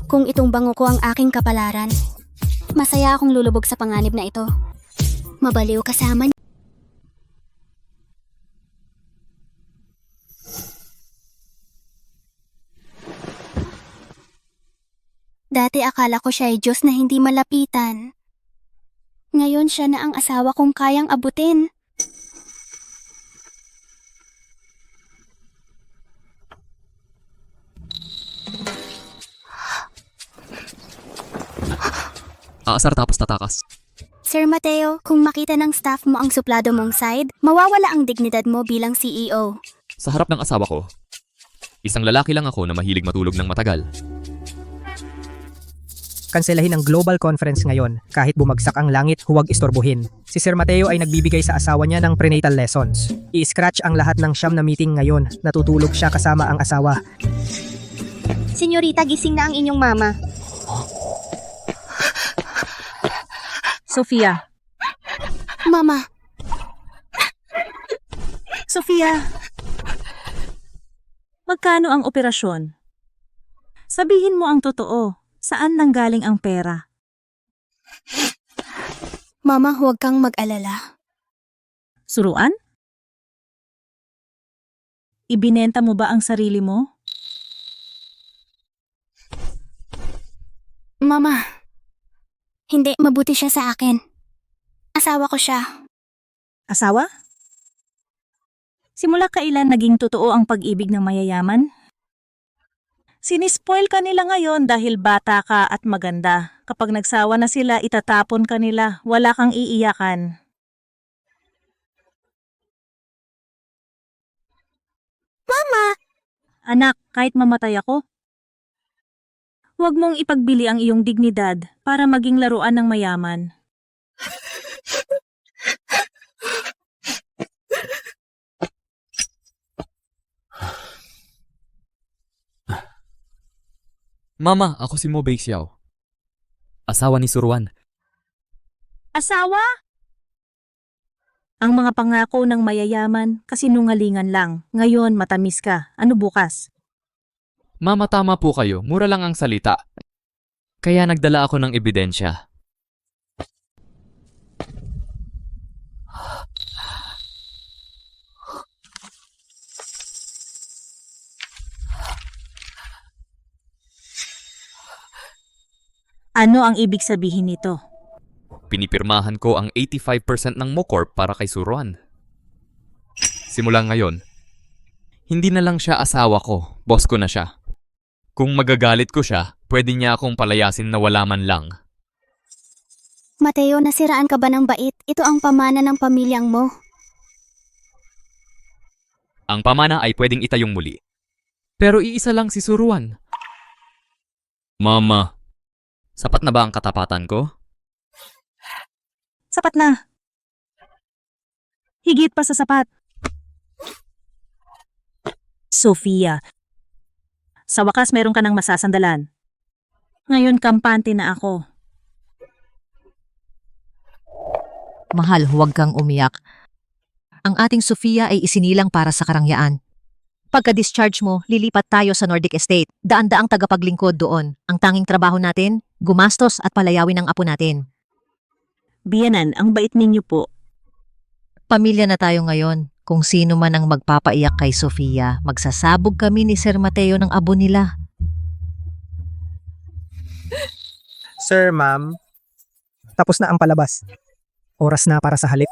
Kung itong bango ko ang aking kapalaran, masaya akong lulubog sa panganib na ito. Mabaliw kasama niya. Dati akala ko siya ay Diyos na hindi malapitan. Ngayon siya na ang asawa kong kayang abutin. Aasar tapos tatakas. Sir Mateo, kung makita ng staff mo ang suplado mong side, mawawala ang dignidad mo bilang CEO. Sa harap ng asawa ko, isang lalaki lang ako na mahilig matulog ng matagal. Kanselahin ang global conference ngayon. Kahit bumagsak ang langit, huwag istorbohin. Si Sir Mateo ay nagbibigay sa asawa niya ng prenatal lessons. I-scratch ang lahat ng siyam na meeting ngayon. Natutulog siya kasama ang asawa. Senyorita, gising na ang inyong mama. Sofia. Mama, Sofia. Magkano ang operasyon? Sabihin mo ang totoo. Saan nanggaling ang pera? Mama, huwag kang mag-alala. Suruan? Ibinenta mo ba ang sarili mo? Mama, hindi mabuti siya sa akin. Asawa ko siya. Asawa? Simula kailan naging totoo ang pag-ibig ng mayayaman? Sinispoil ka nila ngayon dahil bata ka at maganda. Kapag nagsawa na sila, itatapon ka nila. Wala kang iiyakan. Mama! Anak, kahit mamatay ako, huwag mong ipagbili ang iyong dignidad para maging laruan ng mayaman. Mama, ako si Mo Beixiao. Asawa ni Suruan. Asawa? Ang mga pangako ng mayayaman, kasinungalingan lang. Ngayon, matamis ka. Ano bukas? Mama, tama po kayo. Mura lang ang salita. Kaya nagdala ako ng ebidensya. Ano ang ibig sabihin nito? Pinipirmahan ko ang 85% ng Mocorp para kay Suruan. Simula ngayon, hindi na lang siya asawa ko, boss ko na siya. Kung magagalit ko siya, pwede niya akong palayasin na wala man lang. Mateo, nasiraan ka ba ng bait? Ito ang pamana ng pamilyang mo. Ang pamana ay pwedeng itayong muli. Pero iisa lang si Suruan. Mama, sapat na ba ang katapatan ko? Sapat na. Higit pa sa sapat. Sofia, sa wakas meron ka ng masasandalan. Ngayon kampante na ako. Mahal, huwag kang umiyak. Ang ating Sofia ay isinilang para sa karangyaan. Pagka-discharge mo, lilipat tayo sa Nordic Estate. Daan-daang tagapaglingkod doon. Ang tanging trabaho natin, gumastos at palayawin ang apo natin. Biyanan, ang bait ninyo po. Pamilya na tayo ngayon. Kung sino man ang magpapaiyak kay Sofia, magsasabog kami ni Sir Mateo ng abo nila. Sir, ma'am, tapos na ang palabas. Oras na para sa halik.